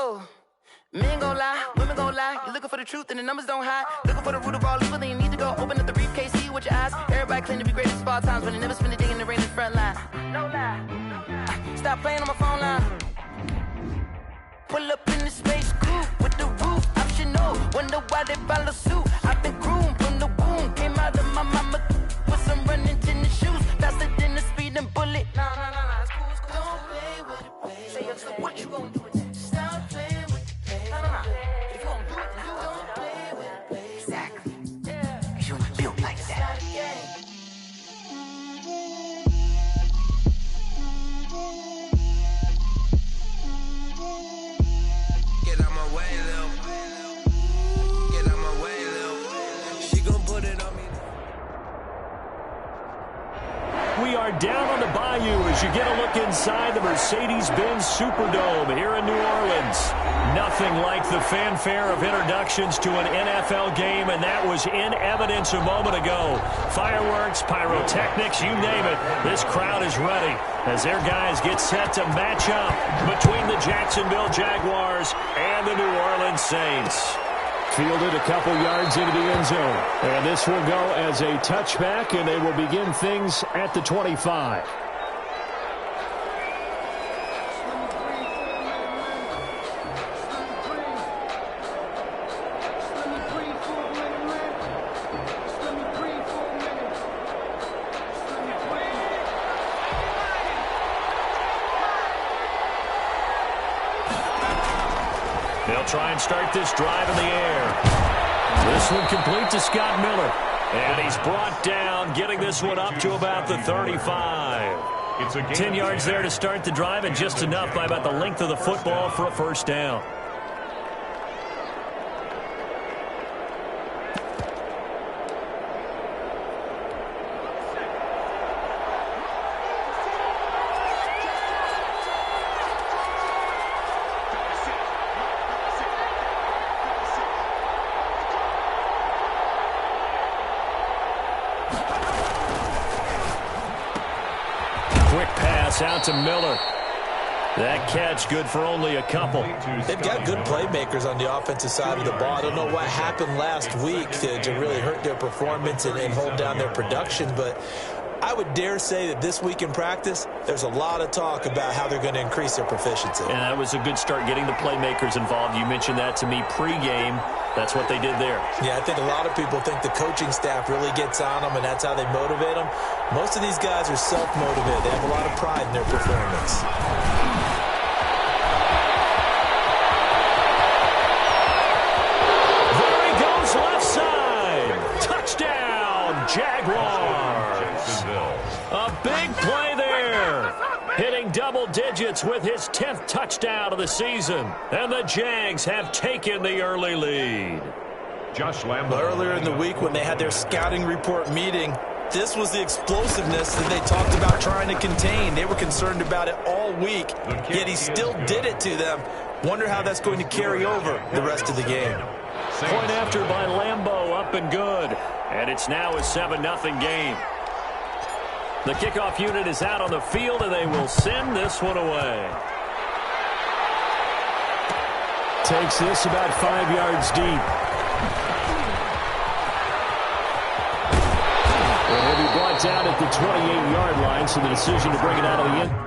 know. Men gon' lie, women gon' lie. You looking for the truth and the numbers don't hide. Looking for the root of all evil, then you need to go open up the briefcase, see with your eyes. Everybody claim to be greatest of all times, but they never spend a day in the rain in the front line. No lie. Stop playing on my phone line. Pull up in the space coupe with the roof optional. Wonder why they follow suit. I've been groomed from the womb. Came out of my mama with some running tennis shoes. Faster than the speeding bullet. Nah, it's cool, it's cool. Don't play with it, play. Say, so what you gonna do with that? Stop playing with it, play. Nah. If you gonna do it, then do it. Don't play with it, play. Exactly. Yeah. Cause you ain't built like that. Get out my way, Lil. Get out my way, Lil. She gon' put it on me. We are down on the bayou as you get a look inside the Mercedes-Benz Superdome here in New Orleans. Nothing like the fanfare of introductions to an NFL game, and that was in evidence a moment ago. Fireworks, pyrotechnics, you name it. This crowd is ready as their guys get set to match up between the Jacksonville Jaguars and the New Orleans Saints. Fielded a couple yards into the end zone. And this will go as a touchback, and they will begin things at the 25. They'll try and start this drive in the air. This one complete to Scott Miller. And he's brought down, getting this one up to about the 35. 10 yards there to start the drive, and just enough by about the length of the football for a first down. Quick pass out to Miller. That catch good for only a couple. They've got good playmakers on the offensive side of the ball. I don't know what happened last week to really hurt their performance and hold down their production, but I would dare say that this week in practice, there's a lot of talk about how they're going to increase their proficiency. And that was a good start getting the playmakers involved. You mentioned that to me pregame. That's what they did there. Yeah, I think a lot of people think the coaching staff really gets on them, and that's how they motivate them. Most of these guys are self-motivated. They have a lot of pride in their performance. There he goes left side. Touchdown, Jaguars. A big play there. Hitting double digits with his 10th touchdown of the season. And the Jags have taken the early lead. Josh Lamb. Earlier in the week when they had their scouting report meeting, this was the explosiveness that they talked about trying to contain. They were concerned about it all week, yet he still did it to them. Wonder how that's going to carry over the rest of the game. Point after by Lambeau, up and good. And it's now a 7-0 game. The kickoff unit is out on the field, and they will send this one away. Takes this about 5 yards deep. And he'll be brought down at the 28-yard line, so the decision to bring it out of the end.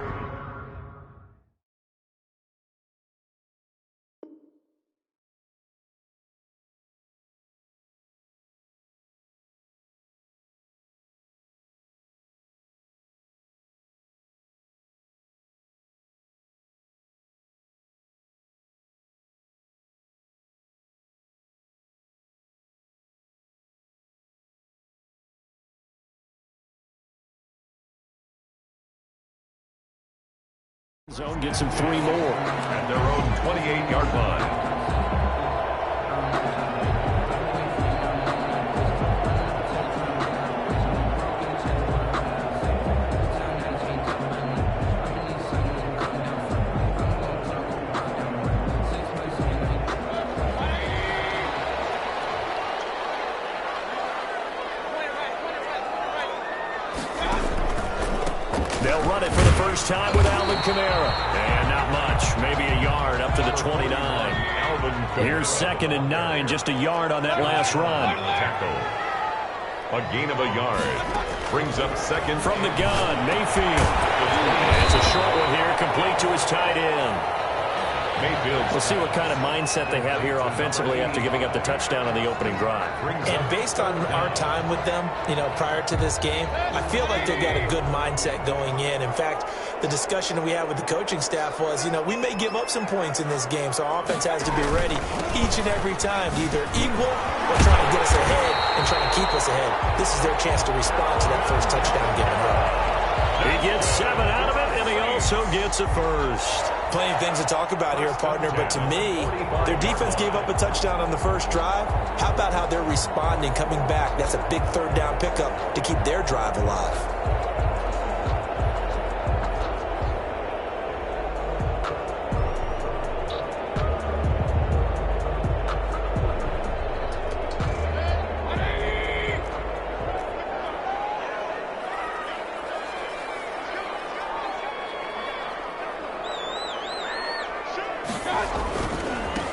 Zone gets him 3 more. At their own 28-yard line. They'll run it for the first time with Alvin Kamara. And not much. Maybe a yard up to the 29. Here's 2nd and 9. Just a yard on that last run. Tackle. A gain of a yard. Brings up 2nd. From the gun, Mayfield. And it's a short one here, complete to his tight end. Mayfield. We'll see what kind of mindset they have here offensively after giving up the touchdown on the opening drive. And based on our time with them, prior to this game, I feel like they've got a good mindset going in. In fact, the discussion that we had with the coaching staff was, we may give up some points in this game, so our offense has to be ready each and every time to either equal or try to get us ahead and try to keep us ahead. This is their chance to respond to that first touchdown given up. He gets 7 out of it, and he also gets a first. Plenty of things to talk about here, partner, but to me, their defense gave up a touchdown on the first drive. How about how they're responding, coming back? That's a big third down pickup to keep their drive alive.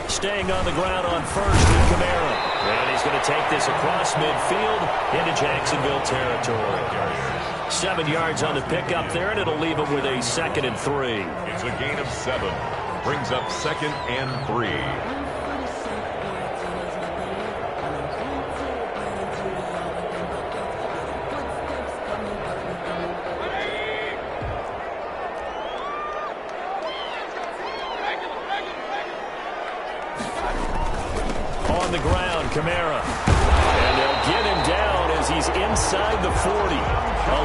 Staying on the ground on first with Kamara. And he's going to take this across midfield into Jacksonville territory. 7 yards on the pickup there, and it'll leave him with a 2nd and 3. It's a gain of 7. Brings up 2nd and 3. On the ground, Kamara. And they'll get him down as he's inside the 40.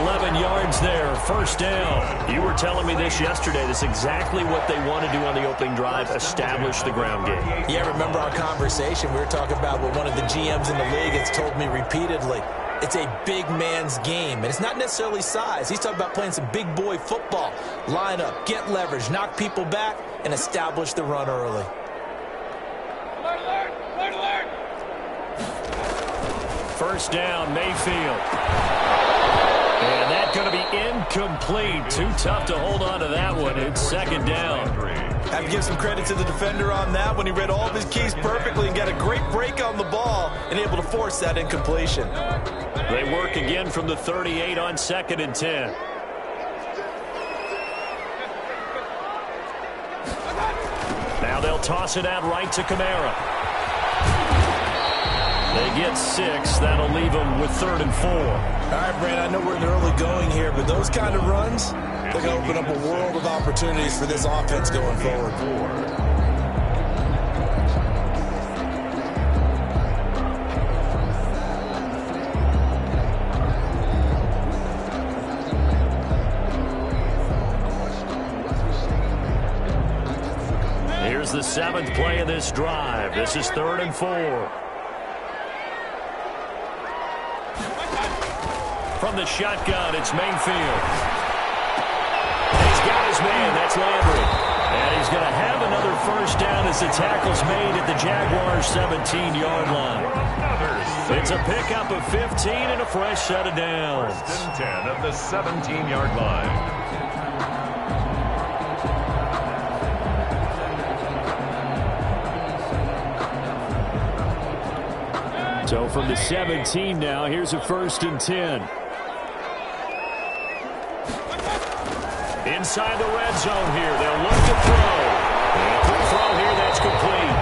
11 yards there, first down. You were telling me this yesterday. This is exactly what they want to do on the opening drive, establish the ground game. Yeah, remember our conversation? We were talking about what one of the GMs in the league has told me repeatedly. It's a big man's game, and it's not necessarily size. He's talking about playing some big boy football. Line up, get leverage, knock people back, and establish the run early. First down, Mayfield. And that's going to be incomplete. Too tough to hold on to that one. It's 2nd down. Have to give some credit to the defender on that one. He read all of his keys perfectly and got a great break on the ball and able to force that incompletion. They work again from the 38 on 2nd and 10. Now they'll toss it out right to Kamara. They get 6. That'll leave them with 3rd and 4. All right, Brand, I know we're in the early going here, but those kind of runs, they're going to open up a world of opportunities for this offense going forward. Here's the 7th play of this drive. This is 3rd and 4. From the shotgun, it's Mayfield. He's got his man. That's Landry. And he's going to have another first down as the tackle's made at the Jaguars' 17-yard line. It's a pickup of 15 and a fresh set of downs. 1st and 10 at the 17-yard line. So from the 17 now, here's a 1st and 10. Inside the red zone here. They'll look to throw. And a quick throw here, that's complete.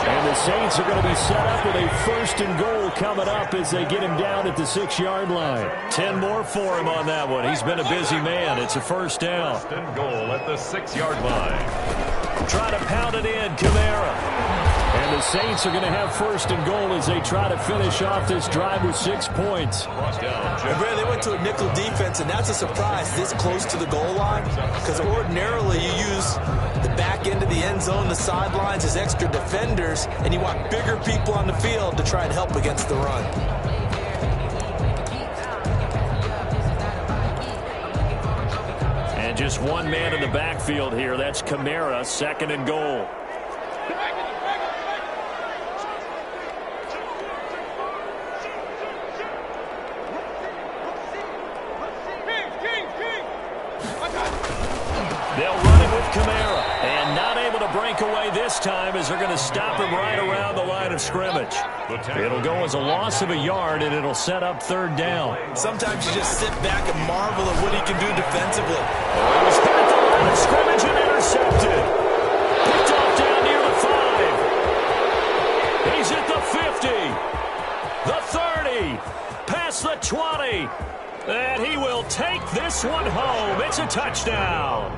And the Saints are going to be set up with a 1st and goal coming up as they get him down at the 6-yard line. 10 more for him on that one. He's been a busy man. It's a 1st down. 1st and goal at the 6-yard line. Try to pound it in, Kamara. And the Saints are going to have 1st and goal as they try to finish off this drive with 6 points. And Brad, they went to a nickel defense, and that's a surprise this close to the goal line, because ordinarily you use the back end of the end zone, the sidelines as extra defenders, and you want bigger people on the field to try and help against the run. And just one man in the backfield here. That's Kamara, 2nd and goal. They'll run it with Kamara. And not able to break away this time as they're going to stop him right around the line of scrimmage. It'll go as a loss of a yard, and it'll set up third down. Sometimes you just sit back and marvel at what he can do defensively. Oh, he was hit at the line of scrimmage and intercepted. Picked off down near the 5. He's at the 50. The 30. Past the 20. And he will take this one home. It's a touchdown.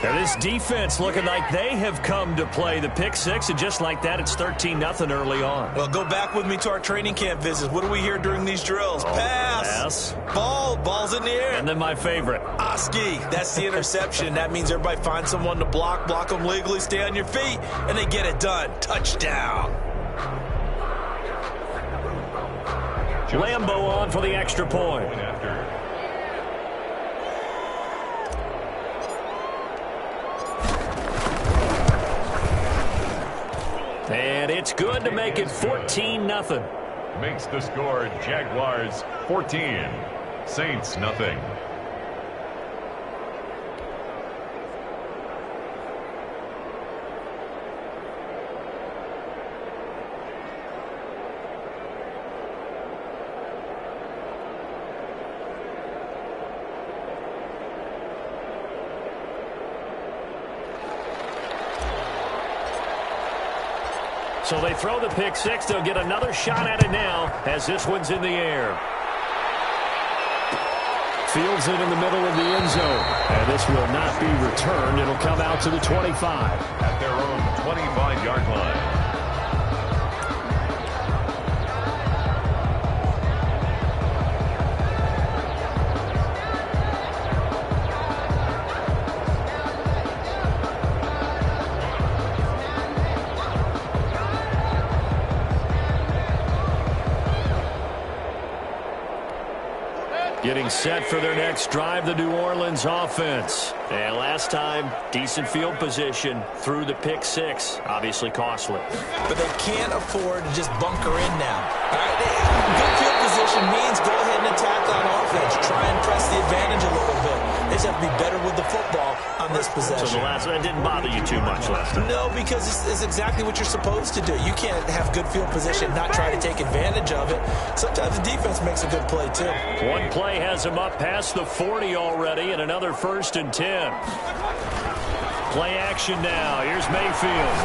Now this defense looking like they have come to play the pick six, and just like that, it's 13-0 early on. Well, go back with me to our training camp visits. What do we hear during these drills? Pass. Ball's in the air. And then my favorite. Oski, that's the interception. That means everybody finds someone to block them legally, stay on your feet, and they get it done. Touchdown. Lambo on for the extra point. And it's good to make it 14-0. Makes the score Jaguars 14, Saints nothing. So they throw the pick six. They'll get another shot at it now as this one's in the air. Fields it in the middle of the end zone. And this will not be returned. It'll come out to the 25. At their own 25-yard line. Getting set for their next drive, the New Orleans offense. And last time, decent field position through the pick six. Obviously costly. But they can't afford to just bunker in now. All right, good field position means go ahead and attack on offense. Try and press the advantage a little bit. They just have to be better with the football on this possession. So the last one didn't bother you too much last time? No, because it's exactly what you're supposed to do. You can't have good field position, not try to take advantage of it. Sometimes the defense makes a good play, too. One play has him up past the 40 already, and another 1st and 10. Play action now. Here's Mayfield.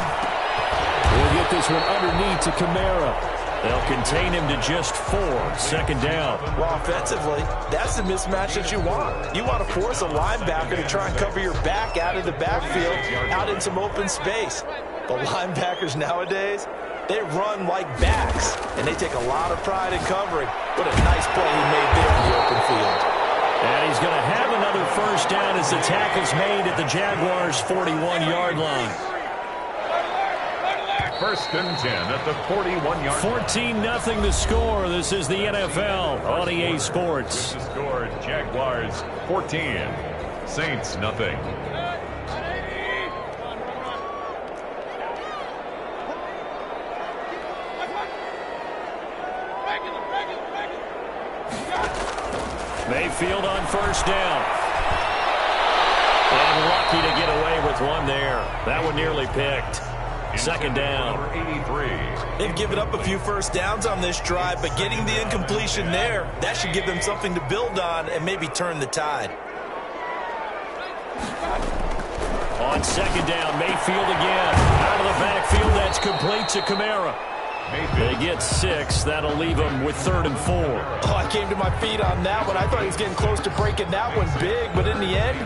We'll get this one underneath to Kamara. They'll contain him to just 4. 2nd down. Well, offensively, that's the mismatch that you want. You want to force a linebacker to try and cover your back out of the backfield, out in some open space. The linebackers nowadays, they run like backs, and they take a lot of pride in covering. What a nice play he made there in the open field. And he's going to have another 1st down as the tackle's made at the Jaguars' 41-yard line. 1st and 10 at the 41-yard line. 14-0 the score. This is the NFL on EA Sports. The score Jaguars 14, Saints nothing. Mayfield on 1st down. And lucky to get away with one there. That one nearly picked. 2nd down. Number 83. They've given up a few 1st downs on this drive, but getting the incompletion there, that should give them something to build on and maybe turn the tide. On 2nd down, Mayfield again. Out of the backfield, that's complete to Kamara. They get 6. That'll leave them with 3rd and 4. Oh, I came to my feet on that one. I thought he was getting close to breaking that one big, but in the end,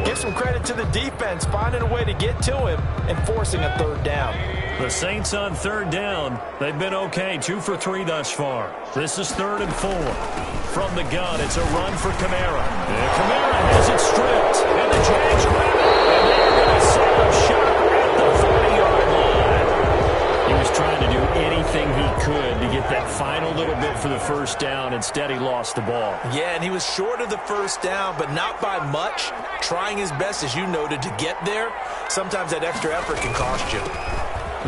give some credit to the defense, finding a way to get to him and forcing a 3rd down. The Saints on 3rd down. They've been okay, 2 for 3 thus far. This is 3rd and 4. From the gun, it's a run for Kamara. And Kamara has it stripped, and the Jags grab it, and they're going to set up shop at the 40-yard line. He was trying to do anything he could to get that final little bit for the 1st down. Instead, he lost the ball. Yeah, and he was short of the 1st down, but not by much. Trying his best, as you noted, to get there. Sometimes that extra effort can cost you.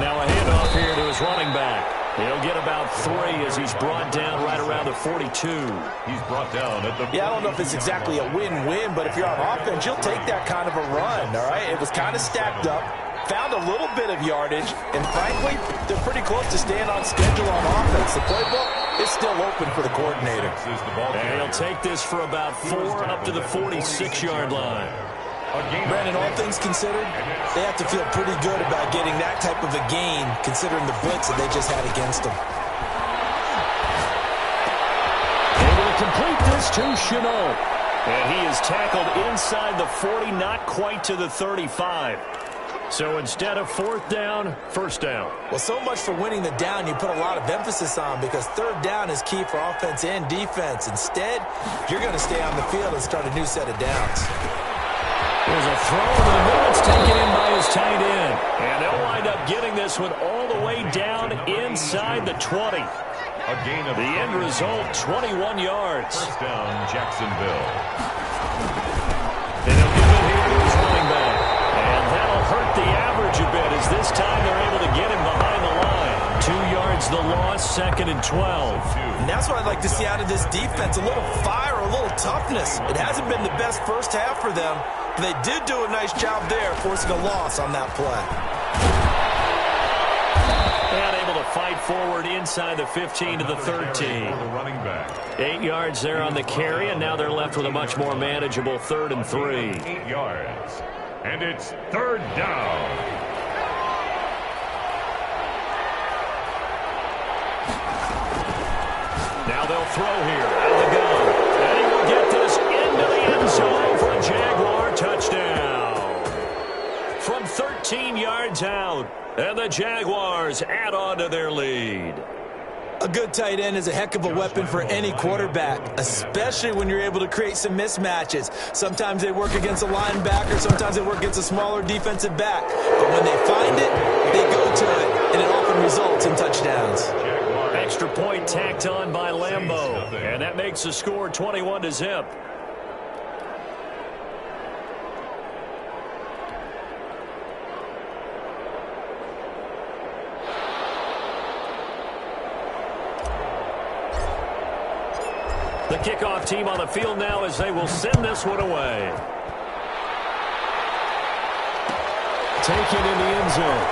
Now a handoff here to his running back. He'll get about 3 as he's brought down right around the 42. He's brought down at the... Yeah, I don't know if it's exactly a win-win, but if you're on offense, you'll take that kind of a run, all right? It was kind of stacked up, found a little bit of yardage, and frankly, they're pretty close to staying on schedule on offense. The playbook is still open for the coordinator. And he'll take this for about 4 up to the 46-yard line. Brandon, all things considered, they have to feel pretty good about getting that type of a gain, considering the blitz that they just had against them. Able to complete this to Chenault. And he is tackled inside the 40, not quite to the 35. So instead of 4th down, 1st down. Well, so much for winning the down you put a lot of emphasis on, because 3rd down is key for offense and defense. Instead, you're going to stay on the field and start a new set of downs. There's a throw to the middle. It's taken in by his tight end. And they'll wind up getting this one all the way down inside the 20. A gain of the end result, 21 yards. 1st down, Jacksonville. And they'll give it here to his running back. And that'll hurt the average a bit, as this time they're able to get him behind the line. 2 yards the loss, 2nd and 12. And that's what I'd like to see out of this defense, a little fire, a little toughness. It hasn't been the best first half for them, but they did do a nice job there, forcing a loss on that play. And able to fight forward inside the 15 to the 13. 8 yards there on the carry, and now they're left with a much more manageable 3rd and 3. 8 yards. And it's 3rd down. Now they'll throw here out of the gun. And he will get this into the end zone for a Jaguar touchdown. From 13 yards out, and the Jaguars add on to their lead. A good tight end is a heck of a weapon for any quarterback, especially when you're able to create some mismatches. Sometimes they work against a linebacker, sometimes they work against a smaller defensive back. But when they find it, they go to it, and it often results in touchdowns. Extra point tacked on by Lambeau, and that makes the score 21-0. The kickoff team on the field now as they will send this one away. Taken in the end zone.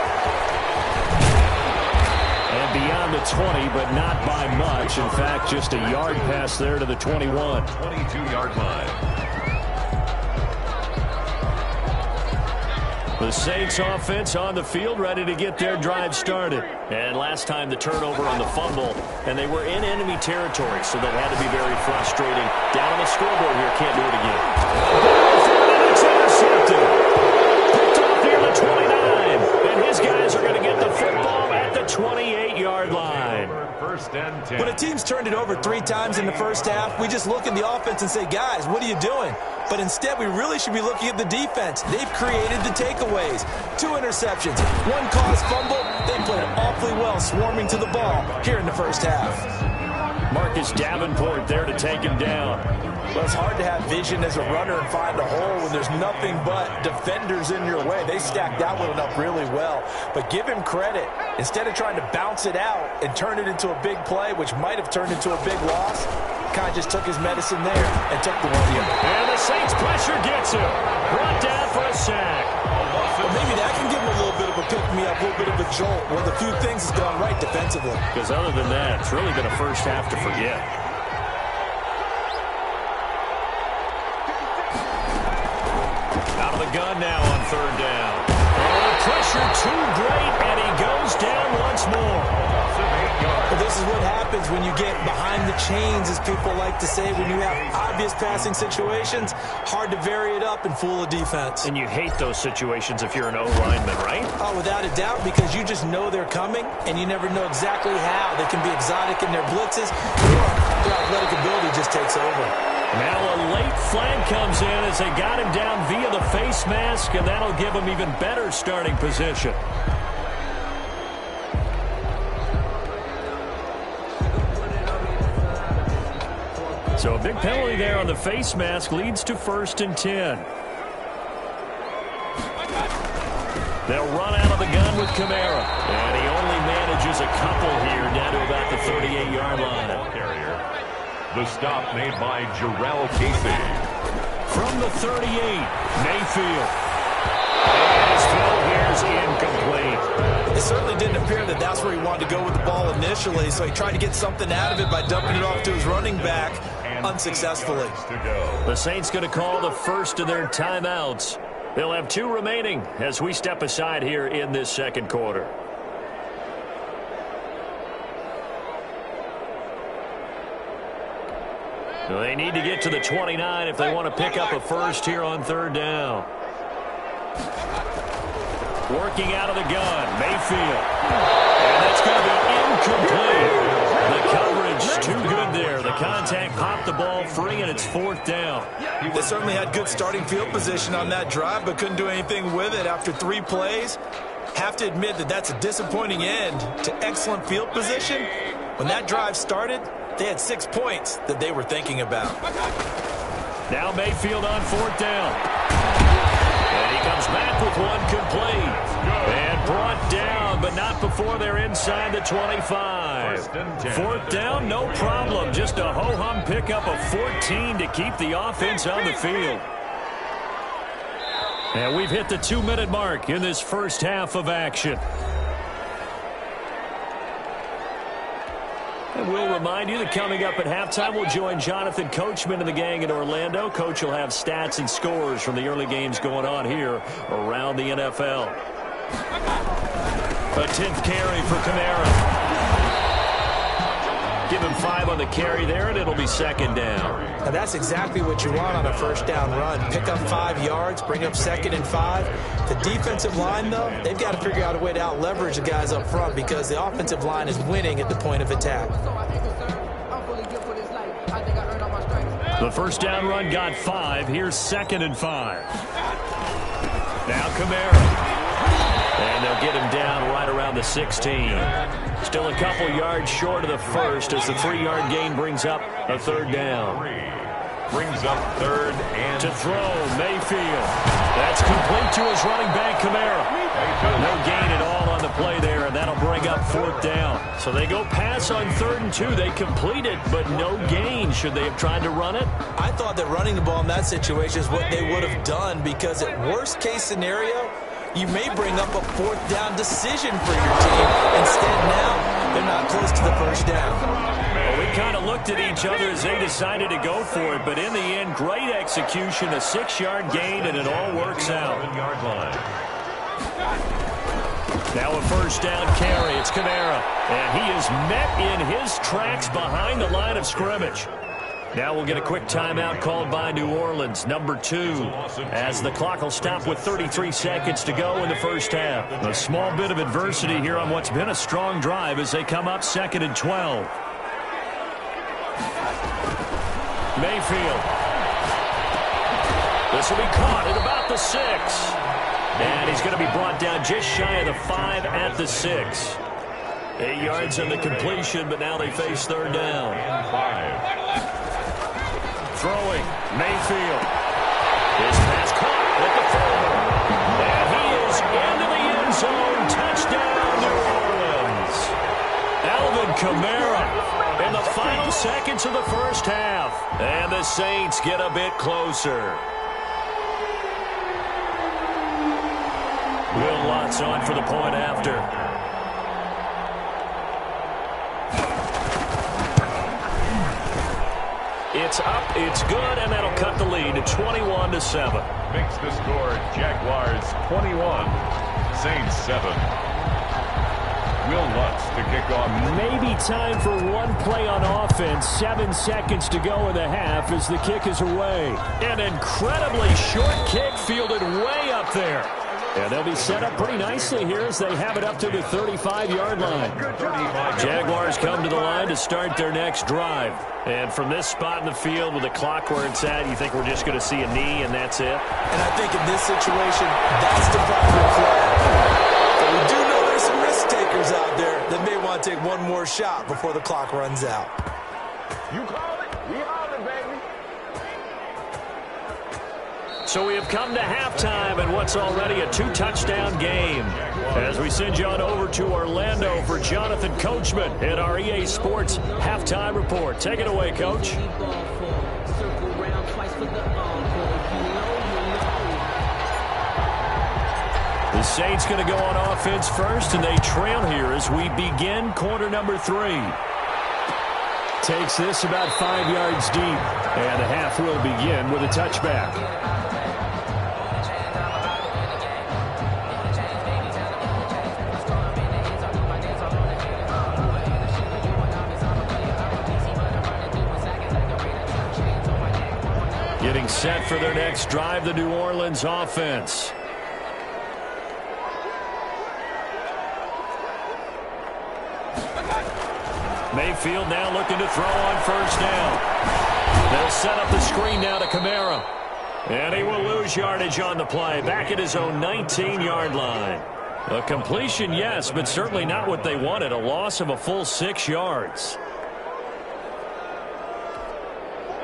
And beyond the 20, but not by much. In fact, just a yard pass there to the 21. 22-yard line. The Saints offense on the field, ready to get their drive started. And last time the turnover on the fumble, and they were in enemy territory, so that had to be very frustrating. Down on the scoreboard here, can't do it again. It's intercepted. Picked off near the 29, and his guys are going to get the football at the 28-yard line. 1st and 10. When a team's turned it over 3 times in the first half, we just look at the offense and say, guys, what are you doing? But instead, we really should be looking at the defense. They've created the takeaways. 2 interceptions, 1 caused fumble. They played awfully well swarming to the ball here in the first half. Marcus Davenport there to take him down. Well, it's hard to have vision as a runner and find a hole when there's nothing but defenders in your way. They stacked that one up really well. But give him credit. Instead of trying to bounce it out and turn it into a big play, which might have turned into a big loss, kind of just took his medicine there and took the 1 yard. And the Saints pressure gets him. Brought down for a sack. Well, maybe that can give him a little bit of a pick-me-up, a little bit of a jolt. One of the few things that's gone right defensively. Because other than that, it's really been a first half to forget. Out of the gun now on 3rd down. Oh, pressure too great, and he goes down once more. But this is what happens when you get behind the chains, as people like to say. When you have obvious passing situations, hard to vary it up and fool a defense. And you hate those situations if you're an O-lineman, right? Oh, without a doubt, because you just know they're coming, and you never know exactly how. They can be exotic in their blitzes, or their athletic ability just takes over. Now a late flag comes in as they got him down via the face mask, and that'll give him even better starting position. So a big penalty there on the face mask leads to 1st and 10. They'll run out of the gun with Kamara, and he only managed averages a couple here down to about the 38-yard line. Carrier. The stop made by Jarrell Casey. From the 38, Mayfield. And his field here is incomplete. It certainly didn't appear that that's where he wanted to go with the ball initially, so he tried to get something out of it by dumping it off to his running back unsuccessfully. The Saints going to call the first of their timeouts. They'll have 2 remaining as we step aside here in this second quarter. They need to get to the 29 if they want to pick up a first here on 3rd down. Working out of the gun, Mayfield. And that's going to be incomplete. The coverage too good there. The contact popped the ball free, and it's 4th down. They certainly had good starting field position on that drive, but couldn't do anything with it after 3 plays. Have to admit that that's a disappointing end to excellent field position. When that drive started, they had 6 points that they were thinking about. Now Mayfield on 4th down. And he comes back with one complete. And brought down, but not before they're inside the 25. 4th down, no problem. Just a ho-hum pickup of 14 to keep the offense on the field. And we've hit the 2-minute mark in this first half of action. And we'll remind you that coming up at halftime, we'll join Jonathan Coachman and the gang in Orlando. Coach will have stats and scores from the early games going on here around the NFL. A 10th carry for Kamara. Give him 5 on the carry there, and it'll be 2nd down. Now that's exactly what you want on a 1st down run. Pick up 5 yards, bring up 2nd and 5. The defensive line, though, they've got to figure out a way to out-leverage the guys up front because the offensive line is winning at the point of attack. The 1st down run got 5. Here's 2nd and 5. Now Kamara. And they'll get him down right around the 16. Still a couple yards short of the first as the 3-yard gain brings up a 3rd down. Brings up 3rd and to throw, Mayfield. That's complete to his running back, Kamara. No gain at all on the play there, and that'll bring up 4th down. So they go pass on 3rd and 2. They complete it, but no gain. Should they have tried to run it? I thought that running the ball in that situation is what they would have done because at worst case scenario, you may bring up a 4th down decision for your team. Instead, now, they're not close to the 1st down. Well, we kind of looked at each other as they decided to go for it, but in the end, great execution, a 6-yard gain, and it all works out. Now a 1st down carry. It's Kamara, and he is met in his tracks behind the line of scrimmage. Now we'll get a quick timeout called by New Orleans, number 2, as the clock will stop with 33 seconds to go in the first half. A small bit of adversity here on what's been a strong drive as they come up 2nd and 12. Mayfield. This will be caught at about the 6. And he's going to be brought down just shy of the 5 at the 6. 8 yards on the completion, but now they face 3rd down. 5. Throwing, Mayfield. His pass caught at the 4. And he is into the end zone. Touchdown, New Orleans. Alvin Kamara in the final seconds of the first half. And the Saints get a bit closer. Will Lutz on for the point after. It's up, it's good, and that'll cut the lead to 21-7. Makes the score Jaguars 21, Saints 7. Will Lutz to kick off. Maybe time for one play on offense. 7 seconds to go in the half as the kick is away. An incredibly short kick fielded way up there. And they'll be set up pretty nicely here as they have it up to the 35-yard line. Jaguars come to the line to start their next drive. And from this spot in the field with the clock where it's at, you think we're just going to see a knee and that's it? And I think in this situation, that's the proper play. But we do know there's some risk takers out there that may want to take one more shot before the clock runs out. You call it, we call it, baby. So we have come to halftime in what's already a 2-touchdown game. As we send you on over to Orlando for Jonathan Coachman at our EA Sports Halftime Report. Take it away, Coach. The Saints going to go on offense first, and they trail here as we begin quarter number 3. Takes this about 5 yards deep, and the half will begin with a touchback. Getting set for their next drive, the New Orleans offense. Mayfield now looking to throw on first down. They'll set up the screen now to Kamara. And he will lose yardage on the play, back at his own 19-yard line. A completion, yes, but certainly not what they wanted. A loss of a full 6 yards.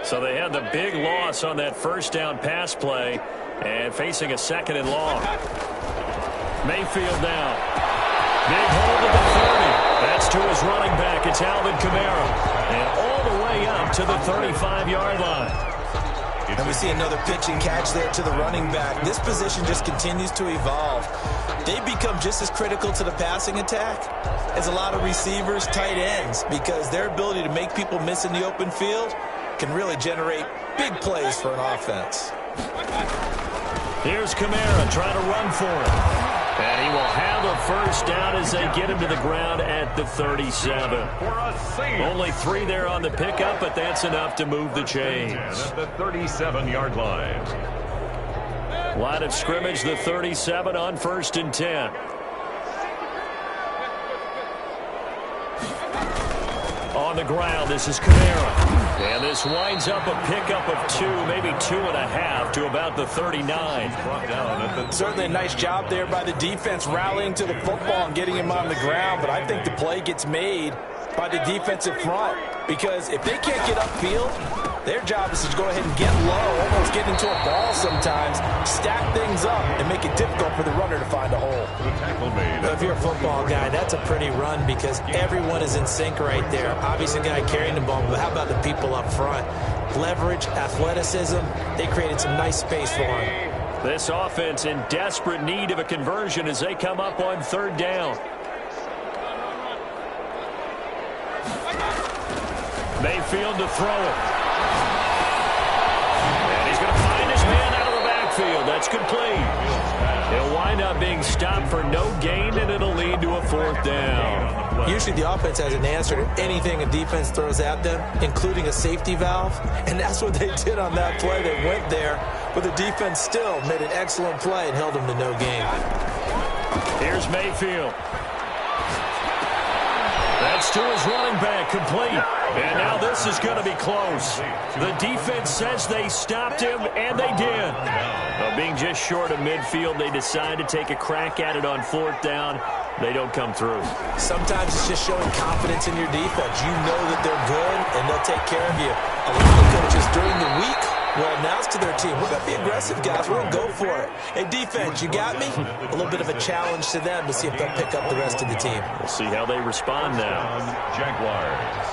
So they had the big loss on that first down pass play and facing a second and long. Mayfield now. Big hold of the 30. That's to his running back. It's Alvin Kamara. And all the way up to the 35-yard line. And we see another pitch and catch there to the running back. This position just continues to evolve. They become just as critical to the passing attack as a lot of receivers, tight ends, because their ability to make people miss in the open field can really generate big plays for an offense. Here's Kamara trying to run for it. And he will have a first down as they get him to the ground at the 37. Only 3 there on the pickup, but that's enough to move the chains. At the 37-yard line. Line of scrimmage, the 37 on 1st and 10. On the ground, this is Kamara. And this winds up a pickup of 2, maybe 2.5 to about the 39. Certainly a nice job there by the defense rallying to the football and getting him on the ground. But I think the play gets made by the defensive front, because if they can't get upfield, their job is to go ahead and get low, almost get into a ball sometimes, stack things up, and make it difficult for the runner to find a hole. If you're a football guy, that's a pretty run because everyone is in sync right there. Obviously, the guy carrying the ball, but how about the people up front? Leverage, athleticism, they created some nice space for him. This offense in desperate need of a conversion as they come up on 3rd down. Mayfield to throw it. And he's going to find his man out of the backfield. That's complete. He'll wind up being stopped for no gain, and it'll lead to a 4th down. Usually the offense has an answer to anything a defense throws at them, including a safety valve. And that's what they did on that play. They went there, but the defense still made an excellent play and held them to no gain. Here's Mayfield. That's to his running back, complete. And now this is going to be close. The defense says they stopped him, and they did. Being just short of midfield, they decide to take a crack at it on 4th down. They don't come through. Sometimes it's just showing confidence in your defense. You know that they're good, and they'll take care of you. A lot of coaches during the week will announce to their team, we're going to be aggressive, guys. We're going to go for it. Hey, defense, you got me? A little bit of a challenge to them to see if they'll pick up the rest of the team. We'll see how they respond now. Jaguars.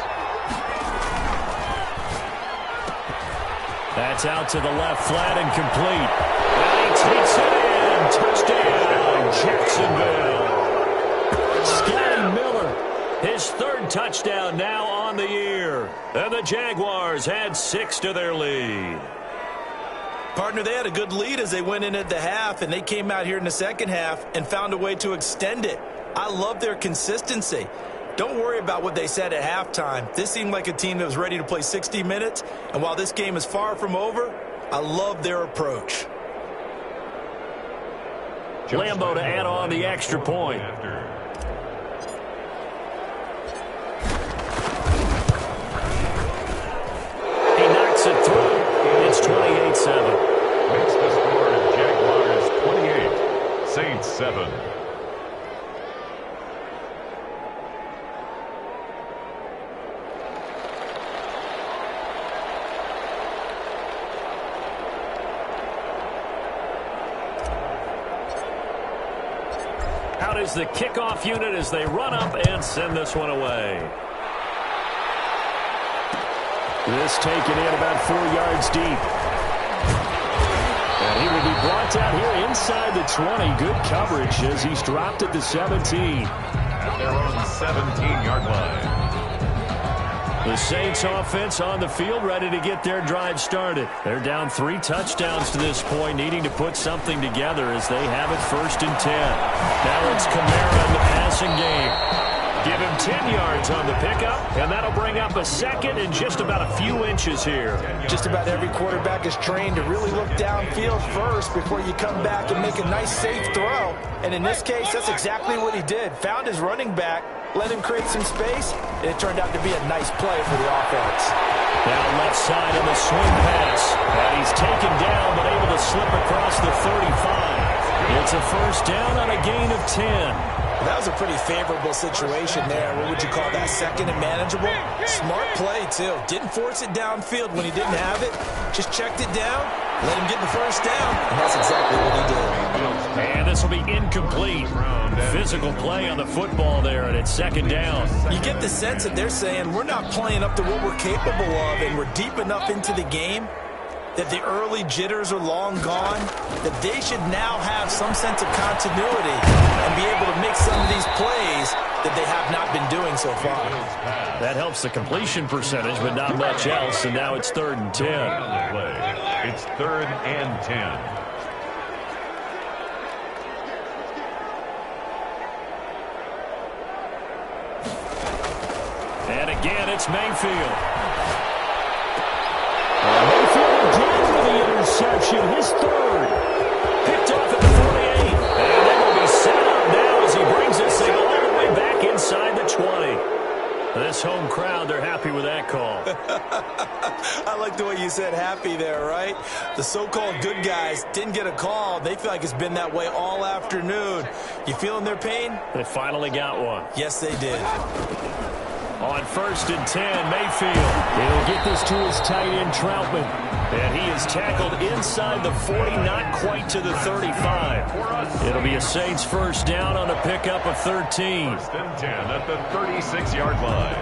That's out to the left, flat and complete. And he takes it in. Touchdown, Jacksonville. Scotty Miller, his 3rd touchdown now on the year. And the Jaguars had 6 to their lead. Partner, they had a good lead as they went in at the half, and they came out here in the second half and found a way to extend it. I love their consistency. Don't worry about what they said at halftime. This seemed like a team that was ready to play 60 minutes, and while this game is far from over, I love their approach. Lambo to add on the extra point. He knocks it through. It's 28-7. Makes the score Jaguars 28, Saints 7. Out is the kickoff unit as they run up and send this one away. This taken in about 4 yards deep. And he will be brought down here inside the 20. Good coverage as he's dropped at the 17. At their own 17-yard line. The Saints offense on the field, ready to get their drive started. They're down 3 touchdowns to this point, needing to put something together as they have it 1st and 10. Now it's Kamara in the passing game. Give him 10 yards on the pickup, and that'll bring up a second and just about a few inches here. Just about every quarterback is trained to really look downfield first before you come back and make a nice, safe throw. And in this case, that's exactly what he did. Found his running back, let him create some space, and it turned out to be a nice play for the offense. Now left side of the swing pass. And he's taken down, but able to slip across the 35. It's a 1st down on a gain of 10. That was a pretty favorable situation there. What would you call that? 2nd and manageable? Smart play, too. Didn't force it downfield when he didn't have it. Just checked it down, let him get the 1st down, and that's exactly what he did. And this will be incomplete. Physical play on the football there, and it's 2nd down. You get the sense that they're saying we're not playing up to what we're capable of, and we're deep enough into the game that the early jitters are long gone, that they should now have some sense of continuity and be able to make some of these plays that they have not been doing so far. That helps the completion percentage, but not much else, and now it's 3rd and 10. It's 3rd and 10. And again, it's Mayfield. Mayfield again with the interception, his 3rd. Picked off at the 48. And they will be set up now as he brings this thing all the way back inside the 20. This home crowd, they're happy with that call. I like the way you said happy there, right? The so-called good guys didn't get a call. They feel like it's been that way all afternoon. You feeling their pain? They finally got one. Yes, they did. On 1st and 10, Mayfield. He'll get this to his tight end, Troutman. And he is tackled inside the 40, not quite to the 35. It'll be a Saints 1st down on a pickup of 13. 1st and 10 at the 36-yard line.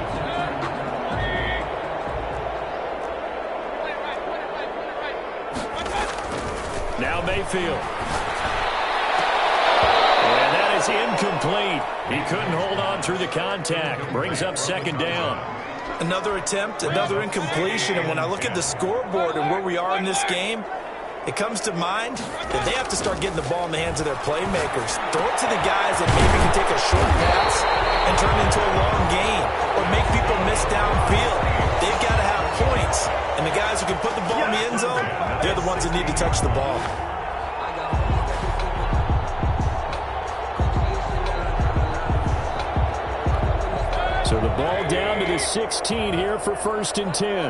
Now Mayfield. And that is incomplete. He couldn't hold on through the contact. Brings up 2nd down. Another attempt, another incompletion, and when I look at the scoreboard and where we are in this game, it comes to mind that they have to start getting the ball in the hands of their playmakers. Throw it to the guys that maybe can take a short pass and turn it into a long gain or make people miss downfield. They've got to have points, and the guys who can put the ball in the end zone, they're the ones that need to touch the ball. So the ball down to the 16 here for 1st and 10.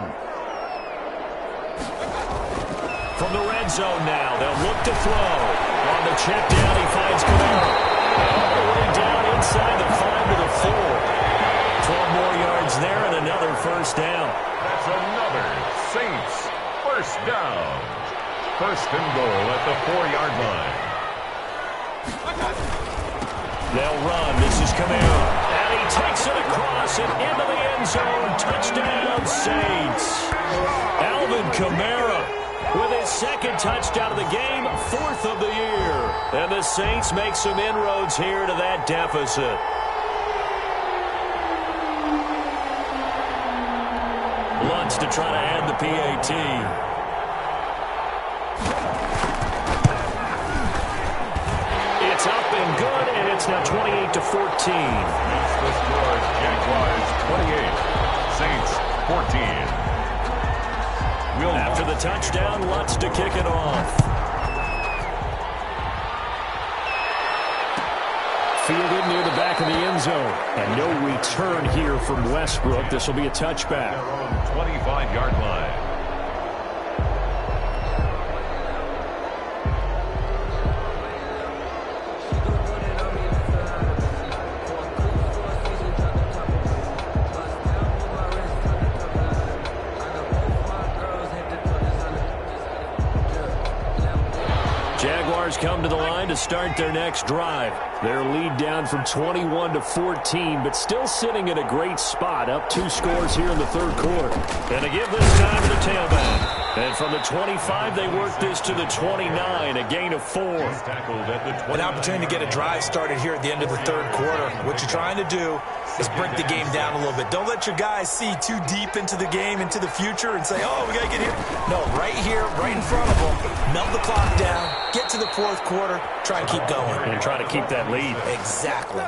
From the red zone now, they'll look to throw. On the check down, he finds Kamara. All the way down inside the 5 to the 4. 12 more yards there and another 1st down. That's another Saints 1st down. 1st and goal at the 4-yard line. They'll run. This is Kamara. And he takes it across and into the end zone. Touchdown, Saints. Alvin Kamara with his 2nd touchdown of the game, 4th of the year. And the Saints make some inroads here to that deficit. Lutz to try to add the PAT. It's up and good, and it's now 28-14. The score is Jaguars 28, Saints 14. After the touchdown, Lutz to kick it off. Fielded near the back of the end zone. And no return here from Westbrook. This will be a touchback. Their own 25-yard line. Jaguars come to the line to start their next drive. Their lead down from 21 to 14, but still sitting in a great spot, up 2 scores here in the third quarter. And to give this time to the tailback. And from the 25, they work this to the 29, a gain of 4. An opportunity to get a drive started here at the end of the third quarter. What you're trying to do is break the game down a little bit. Don't let your guys see too deep into the game, into the future, and say, oh, we got to get here. No, right here, right in front of them, melt the clock down, get to the fourth quarter, try and keep going. And try to keep that lead. Exactly.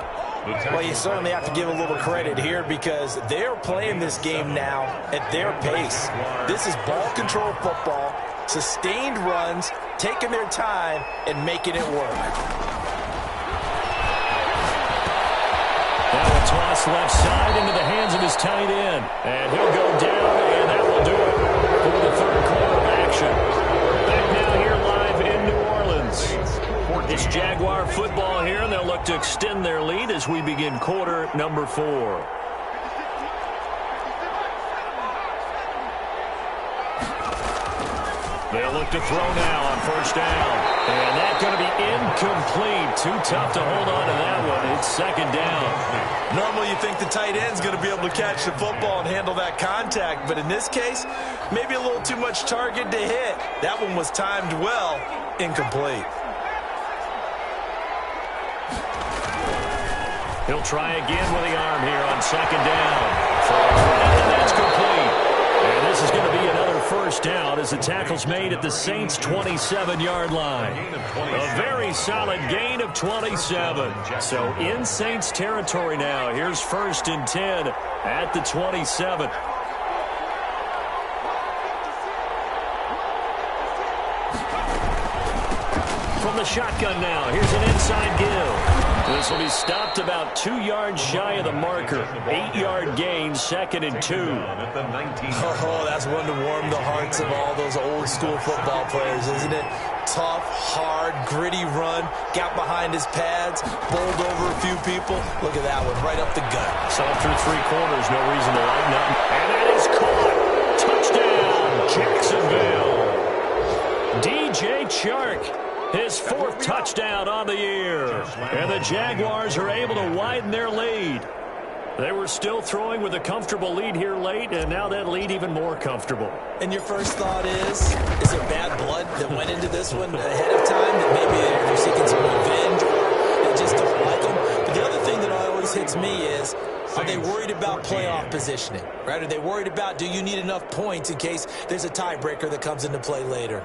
Well, you certainly have to give a little credit here because they're playing this game now at their pace. This is ball control football, sustained runs, taking their time, and making it work. Now a toss left side into the hands of his tight end. And he'll go down, and that will do it for the third quarter of action. Back now here live in New Orleans. It's Jaguar football here, and they'll look to extend their lead as we begin quarter number 4. They'll look to throw now on first down. And that's going to be incomplete. Too tough to hold on to that one. It's second down. Normally you think the tight end's going to be able to catch the football and handle that contact. But in this case, maybe a little too much target to hit. That one was timed well. Incomplete. He'll try again with the arm here on second down. And that's complete. And this is going to be another first down as the tackle's made at the Saints' 27-yard line. A very solid gain of 27. So in Saints territory now. Here's first and 10 at the 27. From the shotgun now, here's an inside give. This will be stopped about 2 yards shy of the marker. 8-yard gain, second and 2. Oh, that's one to warm the hearts of all those old school football players, isn't it? Tough, hard, gritty run. Got behind his pads, bowled over a few people. Look at that one, right up the gut. So through 3 quarters, no reason to lighten up. And that is caught. Touchdown, Jacksonville. DJ Chark. His 4th touchdown on the year. And the Jaguars are able to widen their lead. They were still throwing with a comfortable lead here late, and now that lead even more comfortable. And your first thought is there bad blood that went into this one ahead of time? That maybe they're seeking some revenge or they just don't like them? But the other thing that always hits me is, are they worried about playoff positioning? Right? Are they worried about, do you need enough points in case there's a tiebreaker that comes into play later?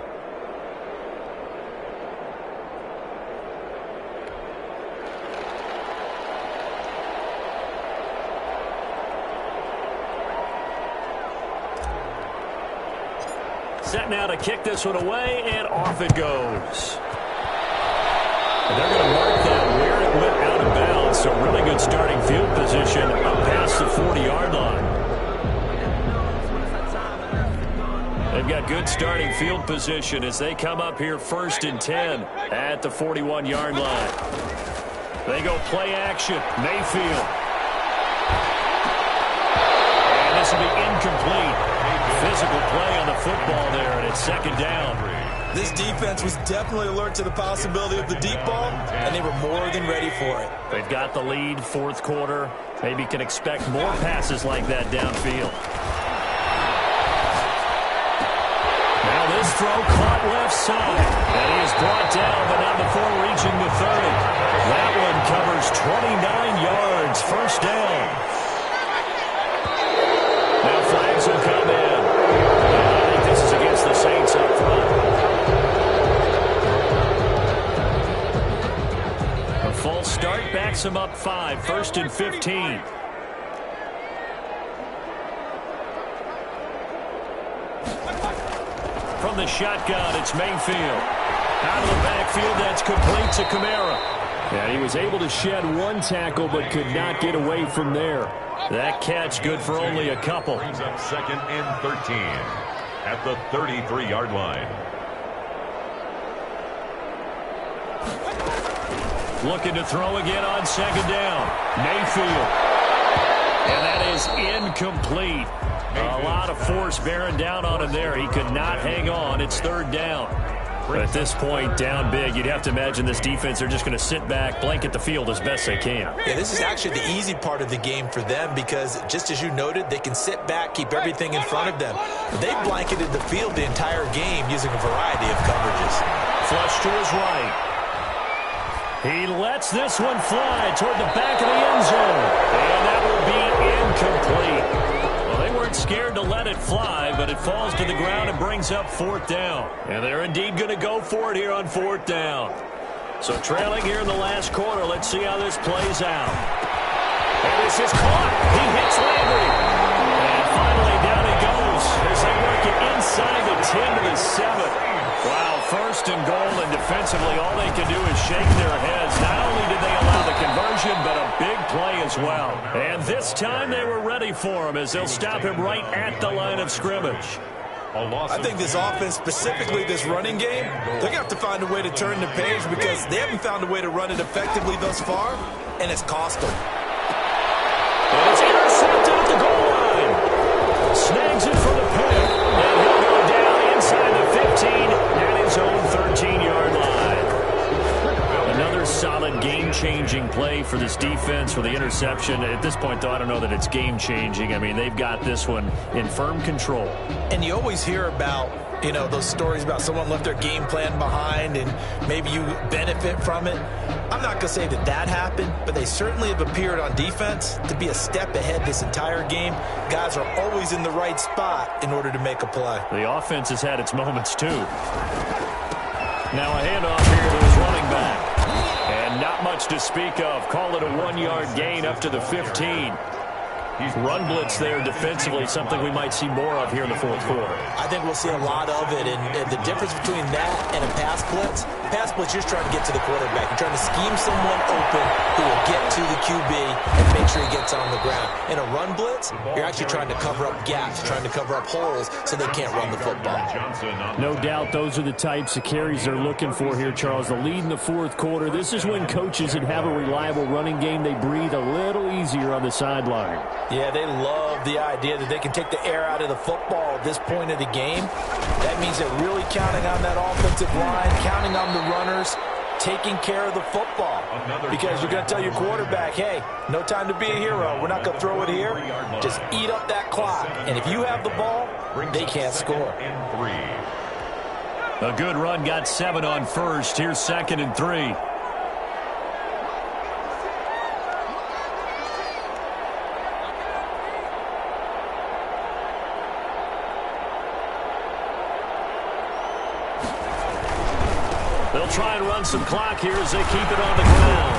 Set now to kick this one away, and off it goes. And they're going to mark that where it went out of bounds. So really good starting field position up past the 40-yard line. They've got good starting field position as they come up here first and 10 at the 41-yard line. They go play action. Mayfield. And this will be incomplete. Physical play on the football there, and it's second down. This defense was definitely alert to the possibility of the deep ball, and they were more than ready for it. They've got the lead, fourth quarter. Maybe can expect more passes like that downfield. Now this throw caught left side, and he is brought down, but not before reaching the 30. That one covers 29 yards, first down. Now flags will come in. I think this is against the Saints up front. A false start backs him up 5, first and 15. From the shotgun, it's Mayfield. Out of the backfield, that's complete to Kamara. And he was able to shed one tackle, but could not get away from there. That catch good for only a couple. Brings up second and 13 at the 33-yard line. Looking to throw again on second down. Mayfield. And that is incomplete. A lot of force bearing down on him there. He could not hang on. It's third down. At this point, down big, you'd have to imagine this defense are just going to sit back, blanket the field as best they can. Yeah, this is actually the easy part of the game for them because, just as you noted, they can sit back, keep everything in front of them. But they blanketed the field the entire game using a variety of coverages. Flush to his right. He lets this one fly toward the back of the end zone. And that will be incomplete. Well, they weren't scared to let it fly, but it falls to the ground and brings up 4th down. And they're indeed going to go for it here on 4th down. So trailing here in the last quarter, let's see how this plays out. And this is caught. He hits Landry. And finally down he goes as they work it inside the 10 to the 7. Wow, 1st and goal, and defensively all they can do is shake their heads. Not only did they allow the conversion, but a big play as well. And this time they were ready for him as they'll stop him right at the line of scrimmage. I think this offense, specifically this running game, they're going to have to find a way to turn the page because they haven't found a way to run it effectively thus far, and it's cost them. And it's intercepted at the goal line. Snags it for the pick. And he'll go down inside the 15 at his own 13-yard line. Another solid game-changing play for this defense for the interception. At this point, though, I don't know that it's game-changing. I mean, they've got this one in firm control. And you always hear about, you know, those stories about someone left their game plan behind and maybe you benefit from it. I'm not going to say that that happened, but they certainly have appeared on defense to be a step ahead this entire game. Guys are always in the right spot in order to make a play. The offense has had its moments, too. Now a handoff here to his running back. And not much to speak of. Call it a 1-yard gain up to the 15. Run blitz there defensively, something we might see more of here in the 4th quarter. I think we'll see a lot of it, and the difference between that and a pass blitz, you're just trying to get to the quarterback. You're trying to scheme someone open who will get to the QB and make sure he gets on the ground. In a run blitz, you're actually trying to cover up gaps, trying to cover up holes so they can't run the football. No doubt those are the types of carries they're looking for here, Charles. The lead in the 4th quarter. This is when coaches that have a reliable running game, they breathe a little easier on the sideline. Yeah, they love the idea that they can take the air out of the football at this point of the game. That means they're really counting on that offensive line, counting on the runners, taking care of the football. Because you're going to tell your quarterback, hey, no time to be a hero. We're not going to throw it here. Just eat up that clock. And if you have the ball, they can't score. A good run, got 7 on first. Here's 2nd and 3. They'll try and run some clock here as they keep it on the ground.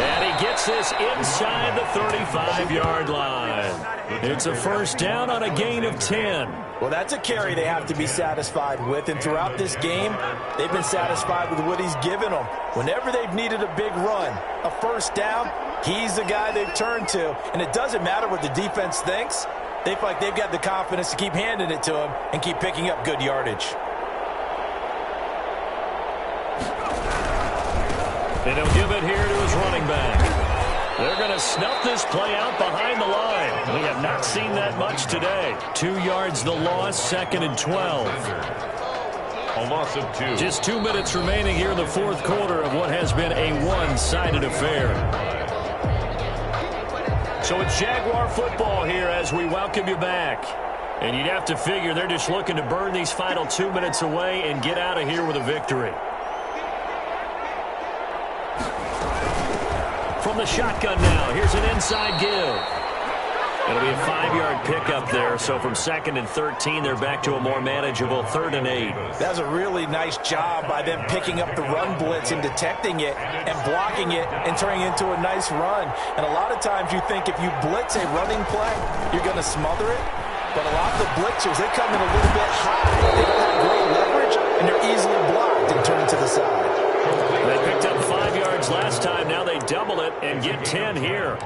And he gets this inside the 35-yard line. It's a 1st down on a gain of 10. Well, that's a carry they have to be satisfied with. And throughout this game, they've been satisfied with what he's given them. Whenever they've needed a big run, a 1st down, he's the guy they've turned to. And it doesn't matter what the defense thinks. They feel like they've got the confidence to keep handing it to him and keep picking up good yardage. And he'll give it here to his running back. They're going to snuff this play out behind the line. We have not seen that much today. 2 yards the loss, 2nd and 12. A loss of 2. Just 2 minutes remaining here in the 4th quarter of what has been a one-sided affair. So it's Jaguar football here as we welcome you back. And you'd have to figure they're just looking to burn these final 2 minutes away and get out of here with a victory. From the shotgun now, here's an inside give. It'll be a 5-yard pickup there, so from 2nd and 13, they're back to a more manageable 3rd and 8. That's a really nice job by them picking up the run blitz and detecting it and blocking it and turning it into a nice run. And a lot of times you think if you blitz a running play, you're going to smother it. But a lot of the blitzers, they come in a little bit high. They don't have great leverage, and they're easily blocked and turned to the side. They picked up 5 yards last time. Now they double it and get 10 here.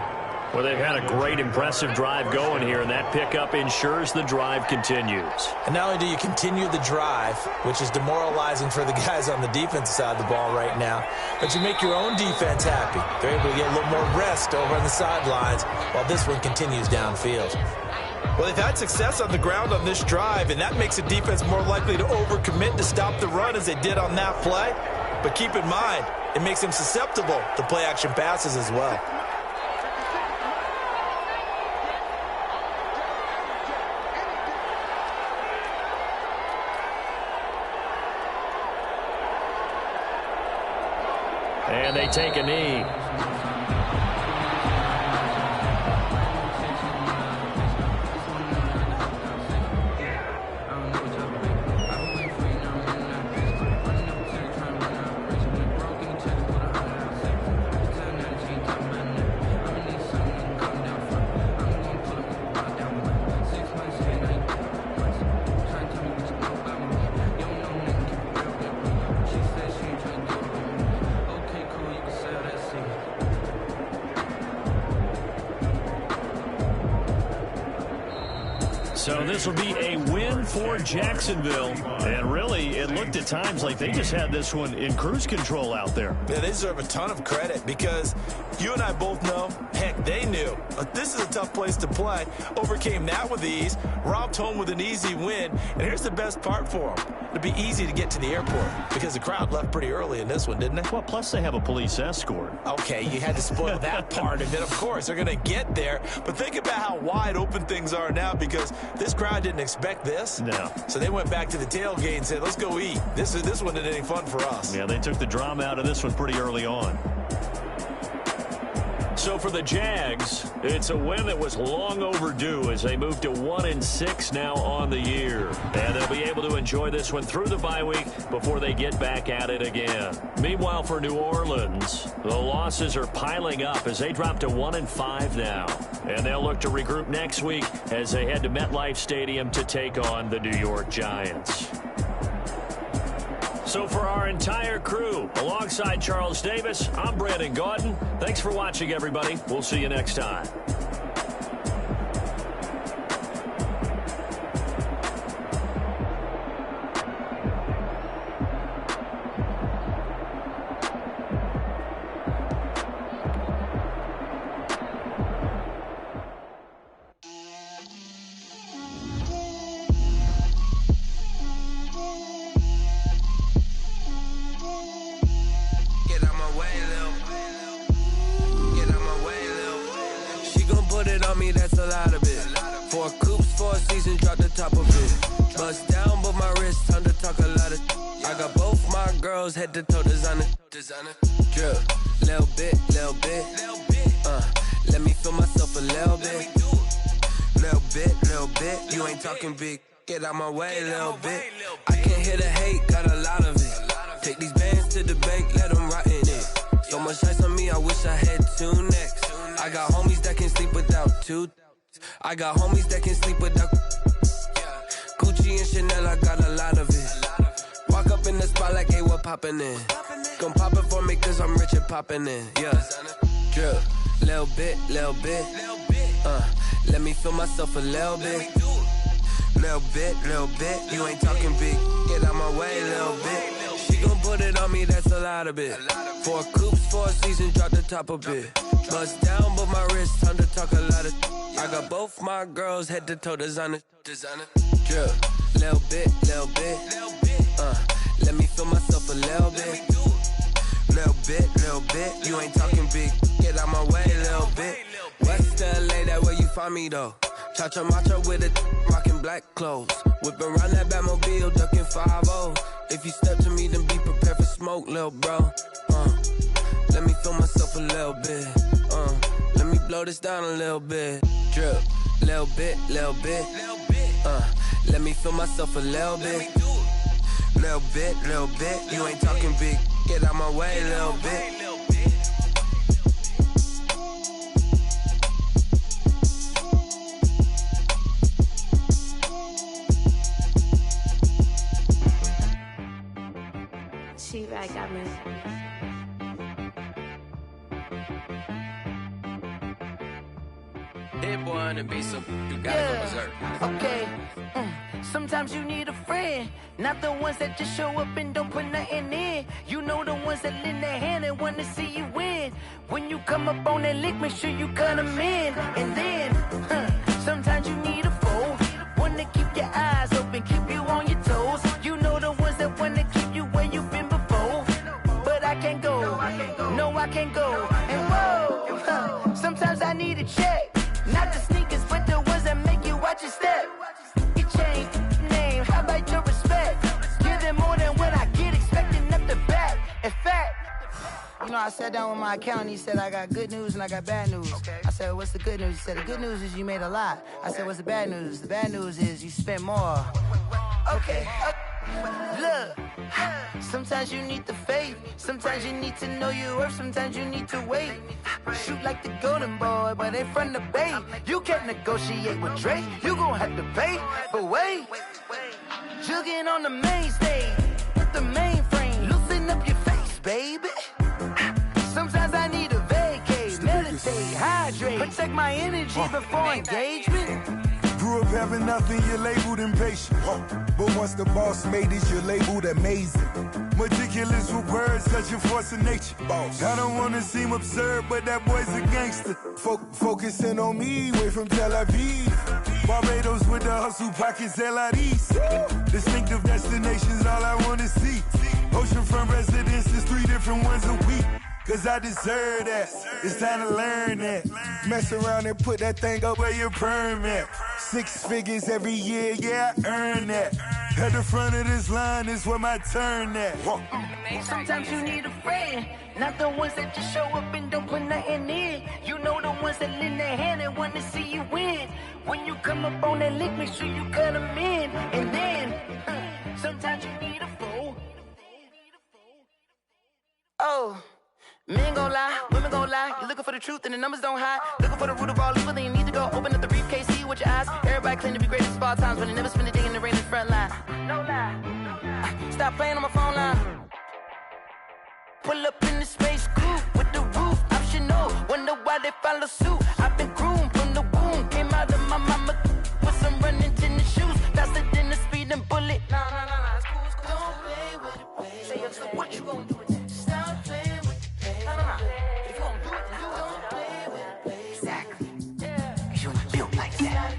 Well, they've had a great, impressive drive going here, and that pickup ensures the drive continues. And not only do you continue the drive, which is demoralizing for the guys on the defensive side of the ball right now, but you make your own defense happy. They're able to get a little more rest over on the sidelines while this one continues downfield. Well, they've had success on the ground on this drive, and that makes a defense more likely to overcommit to stop the run as they did on that play. But keep in mind, it makes them susceptible to play-action passes as well. And they take a knee. So this will be a win for Jacksonville. And really, it looked at times like they just had this one in cruise control out there. Yeah, they deserve a ton of credit because you and I both know, heck, they knew. But this is a tough place to play. Overcame that with ease, romped home with an easy win. And here's the best part for them. It'd be easy to get to the airport because the crowd left pretty early in this one, didn't they? Well, plus they have a police escort. Okay, you had to spoil that part of it. Of course, they're going to get there. But think about how wide open things are now because this crowd didn't expect this. No. So they went back to the tailgate and said, let's go eat. This one isn't any fun for us. Yeah, they took the drama out of this one pretty early on. So for the Jags, it's a win that was long overdue as they move to 1-6 now on the year. And they'll be able to enjoy this one through the bye week before they get back at it again. Meanwhile, for New Orleans, the losses are piling up as they drop to 1-5 now. And they'll look to regroup next week as they head to MetLife Stadium to take on the New York Giants. So for our entire crew, alongside Charles Davis, I'm Brandon Gaudin. Thanks for watching, everybody. We'll see you next time. That's a lot of it. 4 coops, 4 seasons, drop the top of it. Bust down, but my wrist, time to talk a lot of. I got both my girls head to toe designer. Drip, little bit. Let me feel myself a little bit. Little bit. You ain't talking big. Get out my way, little bit. I can't hear the hate, got a lot of it. Take these bands to the bank, let them rot in it. So much ice on me, I wish I had 2 necks. I got homies that can sleep without 2. I got homies that can sleep without Gucci and Chanel, I got a lot of it. Walk up in the spot like, hey, what poppin' in? Gon' pop it for me cause I'm rich and poppin' in. Yeah, drip, little bit. Let me feel myself a little bit. Little bit. You ain't talking big. Get out my way, little bit. She gon' put it on me, that's a lot of it. 4 coops, 4 seasons, drop the top a bit. Bust down, but my wrist, time to talk a lot of. I got both my girls head to toe designer. Drip, little bit. Let me feel myself a little bit. Little bit. You ain't talking big. Get out my way, little bit. West LA, that where you find me though. Cha-cha macha with a rockin' black clothes. Whippin' around that Batmobile, duckin' 5-0. If you step to me, then be prepared for smoke, lil' bro. Let me feel myself a little bit. Let me blow this down a little bit. Drip, little bit. Let me feel myself a little bit. Little bit. You ain't talking big. Get out my way, little bit. She-Bag got me. Hit boy on the beat, so you gotta go berserk. Okay. Sometimes you need a friend, not the ones that just show up and don't put nothing in. You know the ones that lend their hand and want to see you win. When you come up on that lick, make sure you cut them in. And then, sometimes you need a friend. can't go. And whoa, sometimes I need a check. Not the sneakers, but the ones that make you watch your step. You change name, how about your respect? Give them more than what I get, expecting up the back. In fact, you know, I sat down with my accountant. He said, I got good news and I got bad news. Okay. I said, what's the good news? He said, the good news is you made a lot. I said, what's the bad news? The bad news is you spent more. Okay. Look, sometimes you need the faith. Sometimes you need to know your worth. Sometimes you need to wait. Shoot like the golden boy, but ain't from the bay. You can't negotiate with Drake. You gon' have to pay. But wait, jugging on the main stage with the mainframe. Loosen up your face, baby. Sometimes I need a vacate, meditate, hydrate, protect my energy before engagement. Grew up having nothing, you're labeled impatient. But once the boss made it, you're labeled amazing. Meticulous with words, cause you're force of nature. Boss. I don't wanna seem absurd, but that boy's a gangster. Focusing on me, way from Tel Aviv. Barbados with the hustle pockets, LIDs. Distinctive destinations, all I wanna see. Oceanfront residences, 3 different ones a week. Cause I deserve that, it's time to learn that. Mess around and put that thing up where your permit. 6 figures every year, yeah, I earn that. At the front of this line is where my turn at. Sometimes you need a friend, not the ones that just show up and don't put nothing in. You know the ones that lend their hand and want to see you win. When you come up on that lick, make sure you cut them in. And then, sometimes you need a fool. Oh. Men gon' lie, women gon' lie. You're looking for the truth and the numbers don't hide. Looking for the root of all evil, then you need to go open up the briefcase, see with your eyes. Everybody claim to be greatest of all times, but they never spend a day in the rain in the front line. No lie. Stop playing on my phone line. Pull up in the space coupe with the roof optional. Wonder why they follow suit. I've been groomed from the womb. Came out of my mama with some running tennis shoes. Faster than the speeding bullet. Nah, it's cool, it's cool. Don't play with it, baby. Say, yo, so what you gon' do with it? Stop playing with it. If you gon' do it, then you don't play with it, baby. Exactly. Cause you ain't built like that.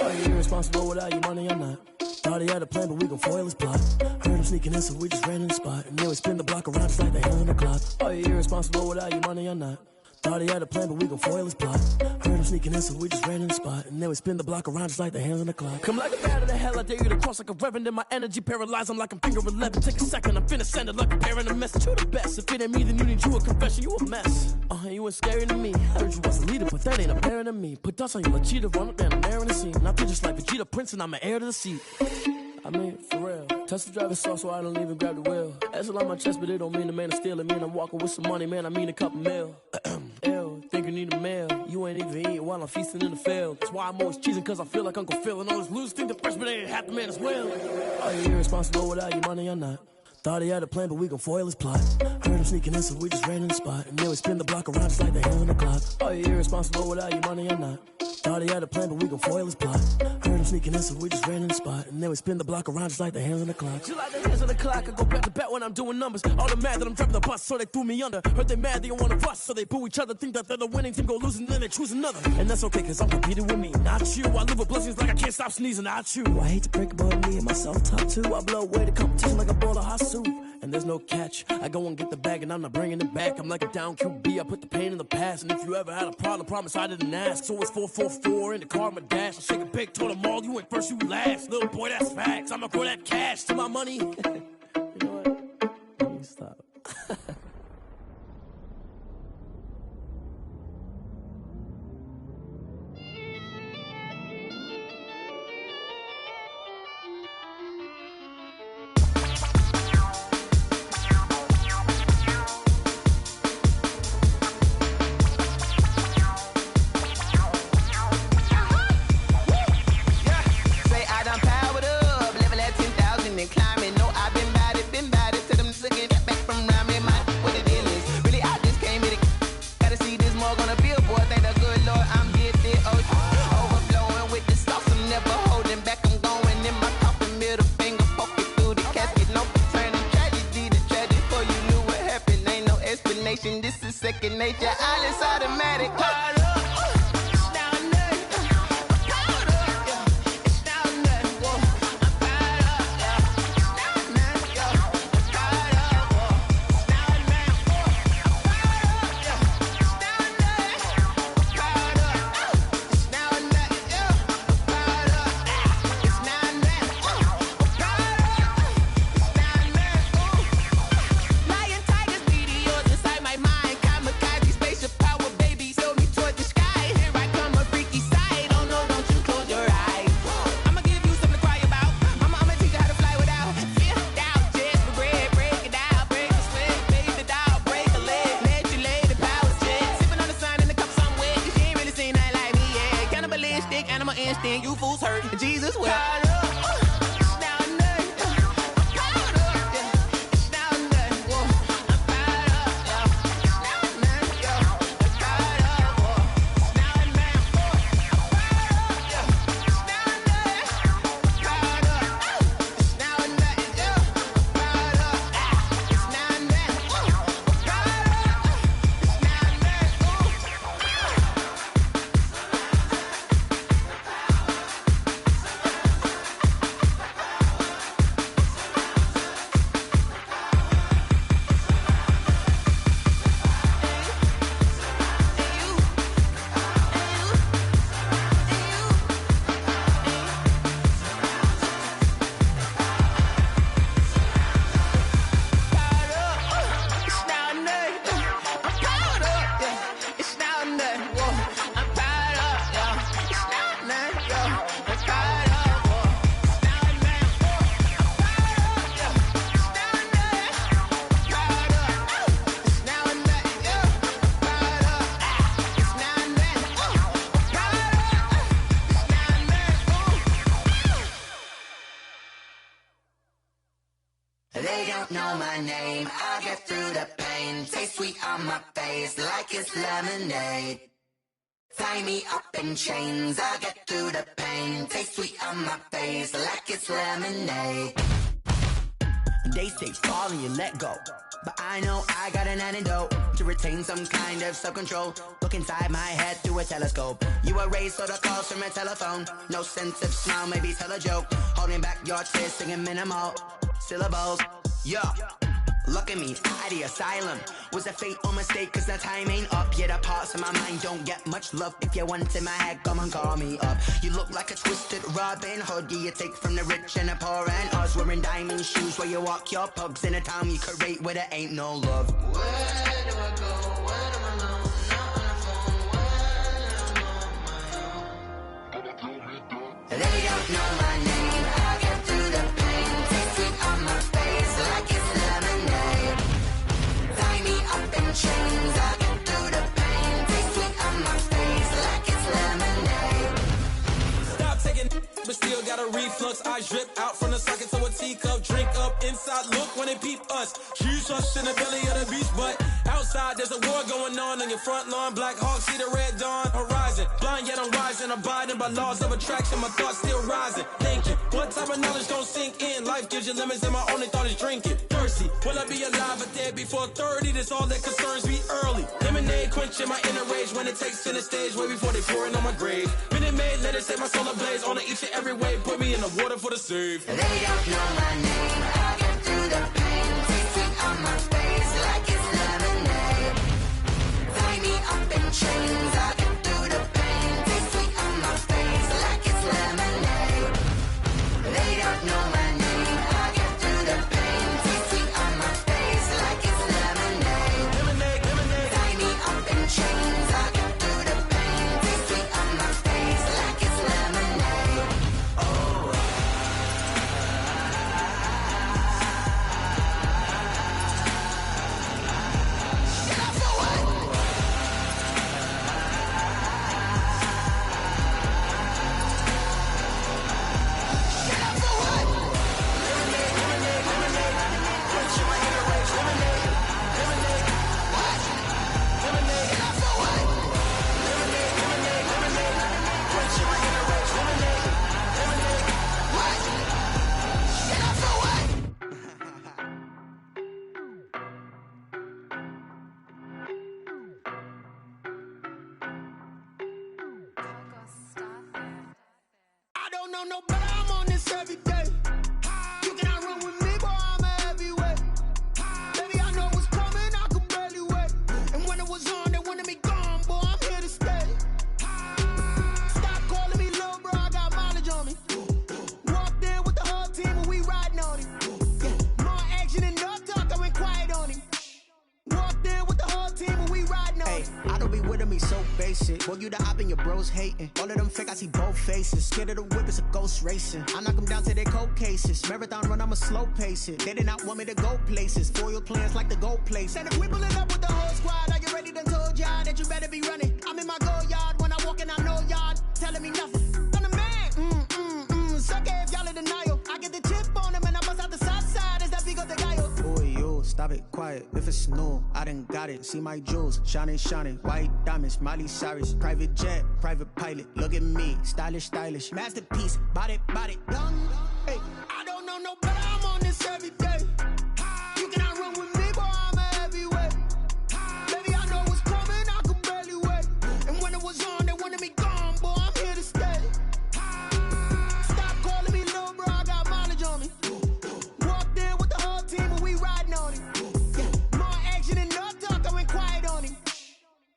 Are you irresponsible without your money or not? Thought he had a plan, but we gon' foil his plot. Heard him sneaking in, so we just ran in the spot. And then we spin the block around just like the hand on the clock. Are you irresponsible without your money or not? Thought he had a plan, but we gon' foil his plot. Heard him sneaking in, so we just ran in the spot. And then we spin the block around just like the hands on the clock. Come like a bat of the hell, I dare you to cross like a reverend. In my energy paralyzed, I'm like I'm finger 11. Take a second, I'm finna send it like a parent a message. You the best, if it ain't me, then you need you a confession. You a mess, you ain't scary to me. Heard you was a leader, but that ain't apparent to me. Put dust on you like Cheetah, run up down, I'm there in the scene. I feel just like Vegeta Prince, and I'm an heir to the seat. I mean, for real. Touch the driver's soft, so I don't even grab the wheel. That's on my chest, but it don't mean the man is stealing. Mean I'm walking with some money, man, I mean a couple mil. Ew, think you need a meal. You ain't even eating while I'm feasting in the field. That's why I'm always cheesing, cause I feel like Uncle Phil. And all this losers think the freshman ain't half the man as well. Are you irresponsible without your money or not? Thought he had a plan, but we gon' foil his plot. Heard him sneaking in, so we just ran in the spot. And then we spin the block around just like the hand on the clock. Are you irresponsible without your money or not? Thought he had a plan, but we gon' foil his plot. Heard him sneaking in, so we just ran in the spot. And then we spin the block around just like the hands on the clock. Just like the hands on the clock, I go back to back when I'm doing numbers. All the mad that I'm driving the bus, so they threw me under. Heard they mad, they don't wanna bust, so they boo each other. Think that they're the winning team, go losing, then they choose another. And that's okay, cause I'm competing with me, not you. I live with blessings like I can't stop sneezing, not you. I hate to break about me and my self-talk too. I blow away the competition like a bowl of hot soup. And there's no catch, I go and get the bag and I'm not bringing it back. I'm like a down QB, I put the pain in the past. And if you ever had a problem, promise I didn't ask. So it's 444 in the car, my dash. I shake a big, told them all, you went first, you last. Little boy, that's facts, I'ma grow that cash to my money. You know what, let me stop. Climbing, no, I've been bad it to them, looking back from imagination. This is second nature. All is automatic. Caught up. You fools hurt. Jesus will. They don't know my name, I get through the pain. Taste sweet on my face like it's lemonade. Tie me up in chains, I get through the pain. Taste sweet on my face like it's lemonade. They say fall and you let go, but I know I got an antidote to retain some kind of self-control. Look inside my head through a telescope. You erase all the calls from a telephone. No sense of smile, maybe tell a joke. Holding back your tears, singing minimal syllables. Yeah, look at me, at the asylum. Was a fate or mistake, cause the time ain't up. Yeah, the parts of my mind don't get much love. If you want in my head, come and call me up. You look like a twisted Robin Hood. Yeah, you take from the rich and the poor and us. Wearing diamond shoes where you walk your pugs in a town you create where there ain't no love. Where do I go? When I'm alone? Not on the phone. When I'm on my own. They don't know my name. I get through the pain. Taste sweet on my face like it's lemonade. Tie me up in chains. I get through the pain. Taste sweet on my face like it's lemonade. Stop taking but still got a reflux. I drip out from the socket to a teacup. Drink up inside, look when they peep us. Huge us in the belly of the beach, but outside there's a war going on your front lawn. Black Hawk, see the red dawn horizon. Blind yet I'm rising, abiding by laws of attraction. My thoughts still rising. Thinking, what type of knowledge gon' sink in? Life gives you limits and my only thought is drinking. Thirsty, will I be alive or dead before 30? That's all that concerns me early. Lemonade quenching my inner rage when it takes to the stage way before they pour it on my grave. Minute Maid, let it set my soul ablaze on each and every way. Put me in the water for the save. They don't know my name. I get through the pain. Taste sweet on my face like it's lemonade. Tie me up in chains. I get through the pain. Taste sweet on my face like it's lemonade. They don't know my name. I get through the pain. Taste sweet on my face like it's lemonade. Lemonade, lemonade. Tie me up in chains. I get through the pain. Taste sweet on my face like it's lemonade. Oh. know no better, I'm on this every day. You cannot run with me, boy, I'm a heavyweight. Baby, I know what's coming, I could barely wait. And when it was on, they wanted me gone, boy, I'm here to stay. Stop calling me little bro, I got mileage on me. Walked in with the whole team and we riding on him. Yeah, more action and no talk, I went quiet on him. Walked in with the whole team and we riding on him. I don't be with me so basic. Boy, you the op and your bros hating. All of them fake, I see both faces. Scared of the whip, it's a ghost racing. I knock them down to their cold cases. Marathon run, I'ma slow pace it. They did not want me to go places. Foil plans like the go place. And if we pulling up with the whole squad, are you ready? Done told y'all that you better be running. I'm in my go yard. When I walk in, I know y'all telling me nothing. I'm the man. Suck it if y'all in denial. I get the chip on them and I bust out the south side. Is that Vigo the Gallo? Boy, yo, stop it, quiet. If it's new, I done got it. See my jewels, shining, shining. White diamonds, Miley Cyrus. Private jet, private pilot. Look at me, stylish, stylish. Masterpiece, body, done. Hey, I don't know no better, I'm on this every day. You cannot run with me, boy, I'm a heavyweight. Baby, I know what's coming, I could barely wait. And when it was on, they wanted me gone, boy, I'm here to stay. Stop calling me little bro, I got mileage on me. Walked in with the whole team and we riding on him. Yeah, more action and no talk, I went quiet on him.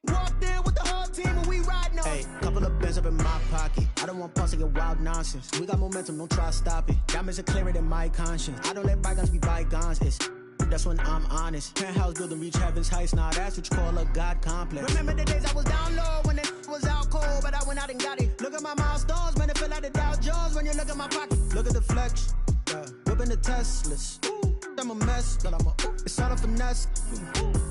Walked in with the whole team and we riding on him. Hey, couple of bands up in my pocket. I don't want pause to get wild nonsense. We got momentum, don't try to stop it. Diamonds are clearer than my conscience. I don't let bygones be bygones. That's when I'm honest. Penthouse building reach heaven's heights. Now that's what you call a God complex. Remember the days I was down low when it was out cold, but I went out and got it. Look at my milestones, man, it feel like the Dow Jones when you look at my pocket. Look at the flex, whipping the Teslas. I'm a mess, but it's all a finesse.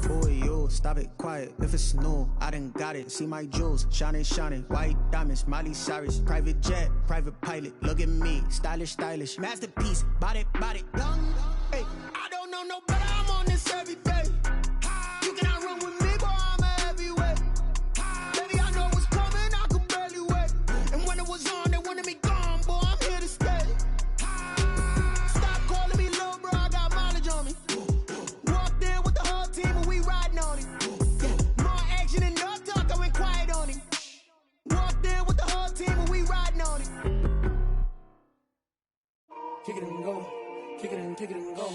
Boy, yo, stop it, quiet. If it's new, I done got it. See my jewels, shining, shining. White diamonds, Miley Cyrus. Private jet, private pilot. Look at me, stylish, stylish. Masterpiece, body, done. Hey, I don't know no better, I'm on this every day. You cannot run with me, boy, I'm a heavyweight. Baby, I know what's coming, I could barely wait. And when it was on, they wanted me gone, boy, I'm here to stay. Stop calling me little bro, I got mileage on me. Walked in with the whole team and we riding on him. Yeah, more action and no talk, I went quiet on him. Walked in with the whole team and we riding on him. Kick it and go. Kick it and go.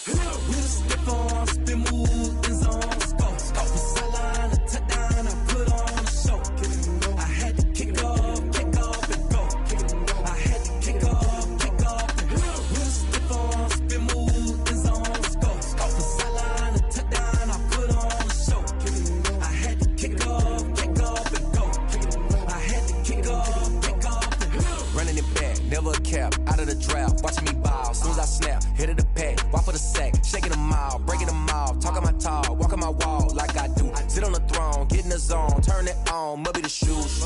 We'll step on, spin, move, and zone, scope. For sideline, a touchdown, I put on a show. I had to kick off, and go. I had to kick off, and go. We'll step on, spin, move, and zone, scope. For sideline, a touchdown, I put on a show. I had to kick off, and go. I had to kick off, and go. Running it back, never a cap, out of the drought, watching me ball. Soon as I snap, hit of the pack, walk for the sack, shaking them out, breaking them off, talking my talk, walking my wall like I do. Sit on the throne, get in the zone, turn it on, must be the shoes,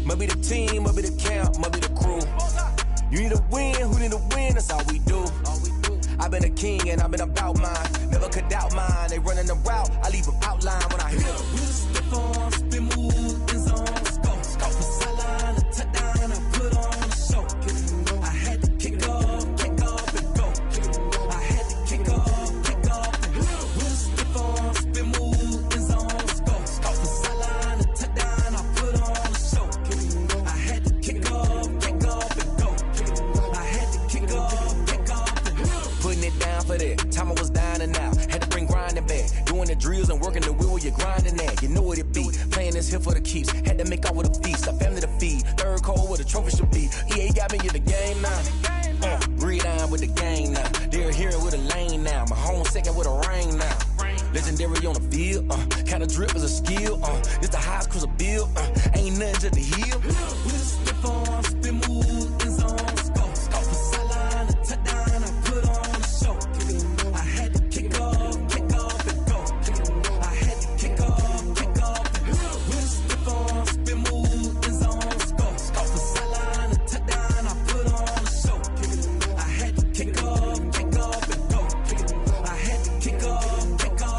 must be the team, must be the camp, must be the crew. You need a win, who need a win, that's all we do. I've been a king and I've been about mine, never could doubt mine. They running the route, I leave them outline when I hit them. We'll step on, spin, move, and zone, scope for sideline, a touchdown, I put on a show. I had to kick off, and go. I had to kick off, and we'll step on, spin, move, and zone, scope for sideline, a touchdown, I put on a show. I had to kick off, and go. I had to kick off, and go. Putting it down for that, time I was down and out. Had to bring grinding back, doing the drills and working the wheel where you're grinding at. You know what it be, playing this here for the keeps. Had to make out with a feast, a family to feed. Third cold where the trophy should be. EA got me in the game now. Breed on with the gang now. They're hearing with a lane now. My home second with a ring now. Legendary on the field, kind of drip is a skill. It's the highest cruiser bill, ain't nothing to the hill. We'll step on, spin, move, and zone, scope for sideline, a touchdown, I put on a show. I had to kick off, and go. I had to kick off, and go. We'll step on, spin, move, and zone, scope for sideline, a touchdown, I put on a show. I had to kick off, and go. I had to kick off, and go.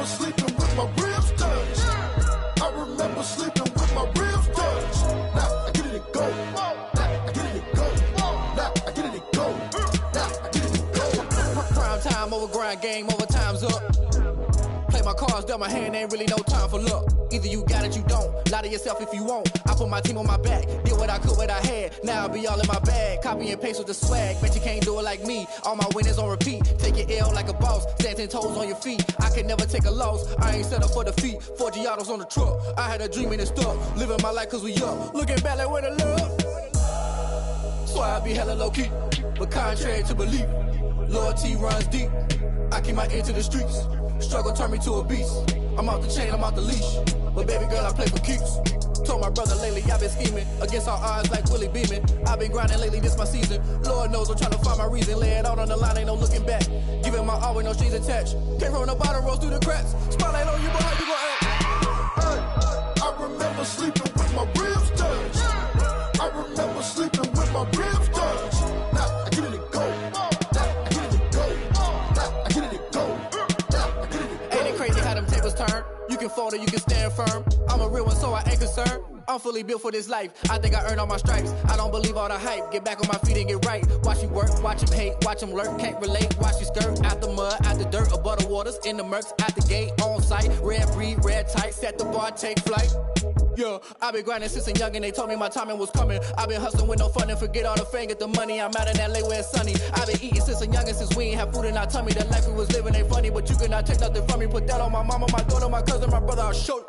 remember sleeping with my ribs touched. I remember sleeping with my ribs touched. Now I get it and go. Now I get it and go. Now I get it and go. Now I get it and go. Prime time over grind game, over time's up. Play my cards, dealt my hand, ain't really no time for luck. Either you got it, you don't. Lie to yourself if you won't. I put my team on my back, did what I could, what I had. Now I'll be all in my bag. Copy and paste with the swag. Bet you can't do it like me. All my winners on repeat. Take your L like a boss. Stand 10 toes on your feet. I can never take a loss. I ain't set up for defeat. 4 Giottos on the truck. I had a dream and it stuck. Living my life cause we up. Looking back like where the love. So I be hella low key. But contrary to belief, loyalty runs deep. I keep my ear to the streets. Struggle turned me to a beast. I'm out the chain, I'm out the leash. But baby girl, I play for keeps. Told my brother lately, I've been scheming. Against all odds like Willie Beeman. I've been grinding lately, this my season. Lord knows I'm trying to find my reason. Lay it out on the line, ain't no looking back. Giving my all with no strings attached. Came from the bottom, rose through the cracks. Spotlight on you, boy, how you gon' act? I remember sleeping with my ribs touched. I remember sleeping with my ribs touched. Now I get it and go. Now I get it and go. Now I get it and go. Now I get it and go. Ain't it crazy how them tables turn? You can fold or you can stand firm. I'm a real one, so I ain't concerned. I'm fully built for this life. I think I earned all my stripes. I don't believe all the hype. Get back on my feet and get right. Watch you work, watch him hate, watch him lurk. Can't relate, watch you skirt. Out the mud, out the dirt, above the waters, in the murks, out the gate, on site. Red breed, red tight, set the bar, take flight. Yeah, I been grinding since a young and they told me my timing was coming. I been hustling with no fun and forget all the fame, get the money. I'm out in LA where it's sunny. I been eating since a young and since we ain't have food in our tummy. The life we was living ain't funny, but you cannot take nothing from me. Put that on my mama, my daughter, my cousin, my brother, I'll show you.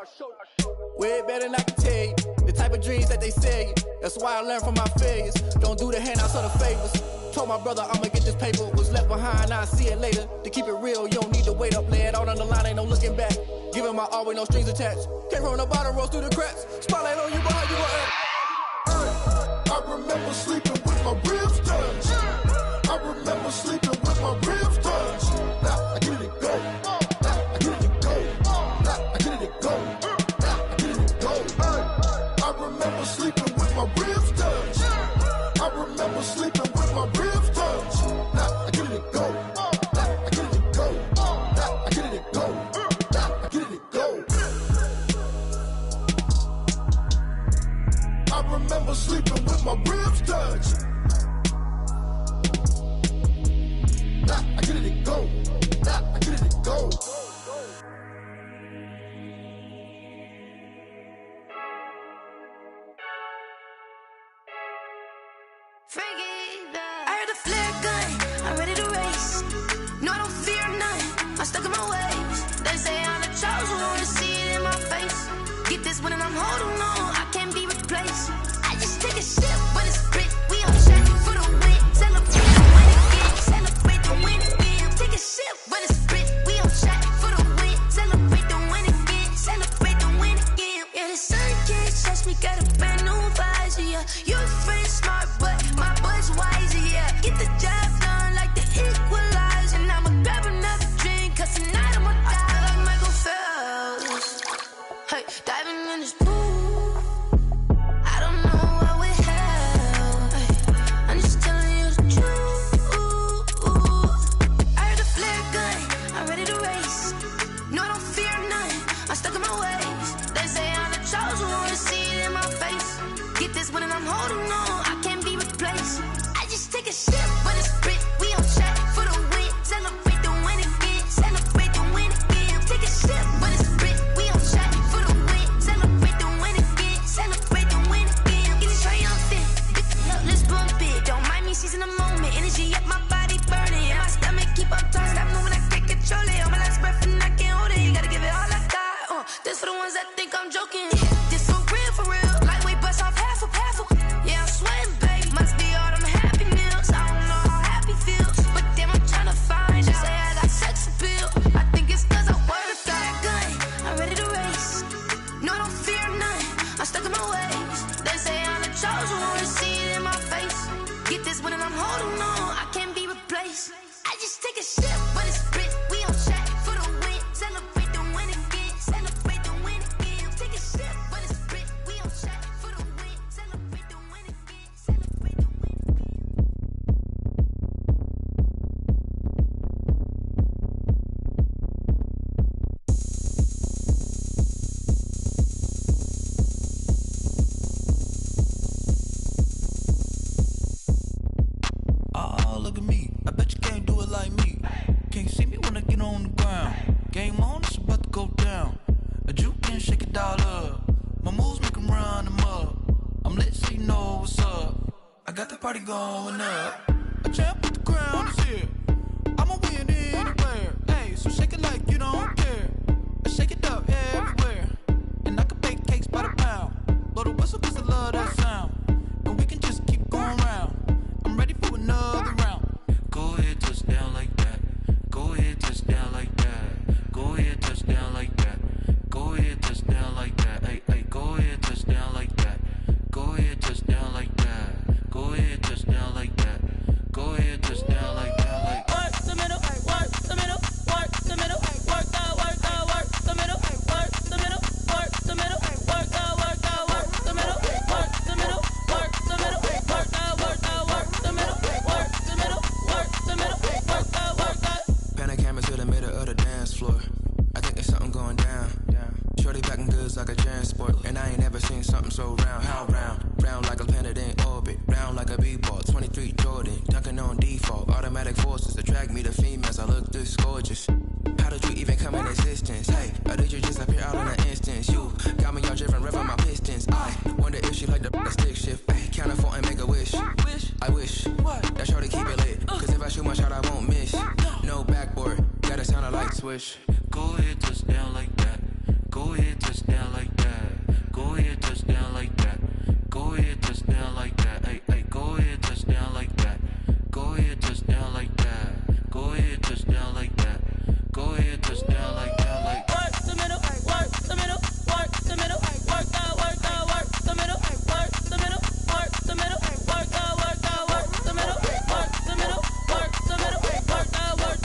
Way better than I can tell you. The type of dreams that they sell you. That's why I learned from my failures. Don't do the handouts or the favors. Told my brother I'ma get this paper. Was left behind, I'll see it later. To keep it real, you don't need to wait up. Lay it out on the line, ain't no looking back. Giving my all with no strings attached. Came from the bottom, rose through the cracks. Spotlight on you, boy, how you gon' act? I remember sleeping with my ribs touched. I remember sleeping with my ribs touched. Now I get it and go. Now I get it and go. Now I get it and go. Now I get it and go. I remember sleeping with my ribs touched. I remember sleeping with my ribs touched. Now I get it and go. Now I get it and go. Now I get it and go. Now I get it and go. I remember sleeping with my ribs touched. Now I get it and go. Now I get it and go. I heard a flare gun, I'm ready to race. No, I don't fear none, I'm stuck in my ways. They say I'm the chosen one, to see it in my face. Get this one and I'm holding on, I can't be replaced. I just take a sip when it's split. We all shot for the win. Celebrate the win again, celebrate the win again. Take a sip when it's split. We all shot for the win. Celebrate the win again, celebrate the win again. Yeah, the sun can't touch me, got a brand new visor, yeah. You're friend smart, but my boy's wiser, yeah. Get the job done like the equalizer. And I'ma grab another drink, cause tonight I'ma die like Michael Phelps. Hey, diving in this pool. when I get on the ground. Game on, it's about to go down. A juke and shake it all up. My moves make them run them up. I'm lit so you know what's up. I got the party going up. A champ with the crown is here. I'ma win anywhere. Hey, so shake it like you don't care. I shake it up everywhere. And I can bake cakes by the pound. Blow the whistle cause I love that sound. And we can just keep going round. I'm ready for another round. Go ahead, touch down like that. Go ahead, touch down like that. Go ahead, touch down like that. Go ahead, touch down like that. Hey, hey, go ahead, touch down like that. Go ahead, touch down like that. Go ahead, touch down like that. Go ahead, touch down like that. Like work the middle, work the middle, work the middle, work out, work the middle, work the middle, work the middle, work out, work the middle, work the middle, work the middle, work out, work the middle, work the middle, work the middle, work out. Pan the camera to the middle of the dance floor. I think there's something going down. Shorty packing goods like a transport, and I ain't never seen something so round. How round? Round like a planet in orbit, round like a b-ball. 23 Jordan, dunking on default. Automatic forces attract me to females. I look this gorgeous. How did you even come in existence? Hey, or did you just appear out in an instance? You got me all driven, revving my pistons. I wonder if she like the stick shift. Hey, count her 4 and make a wish. I wish that shorty keep it lit, cause if I shoot my shot, I won't miss. No backboard, gotta sound a light switch. go ahead, touch down like that. Go ahead, touch down like that. Go ahead, touch down like that. Go ahead, touch down like that. Hey, hey, go ahead, touch down like that. Go ahead, touch down like that. Go ahead, touch down like that. Go ahead, touch down like that. Like work the middle, work the middle, work the middle, work out, work the middle, work the middle, work the middle, work out, work the middle, work the middle, work the middle, work out, work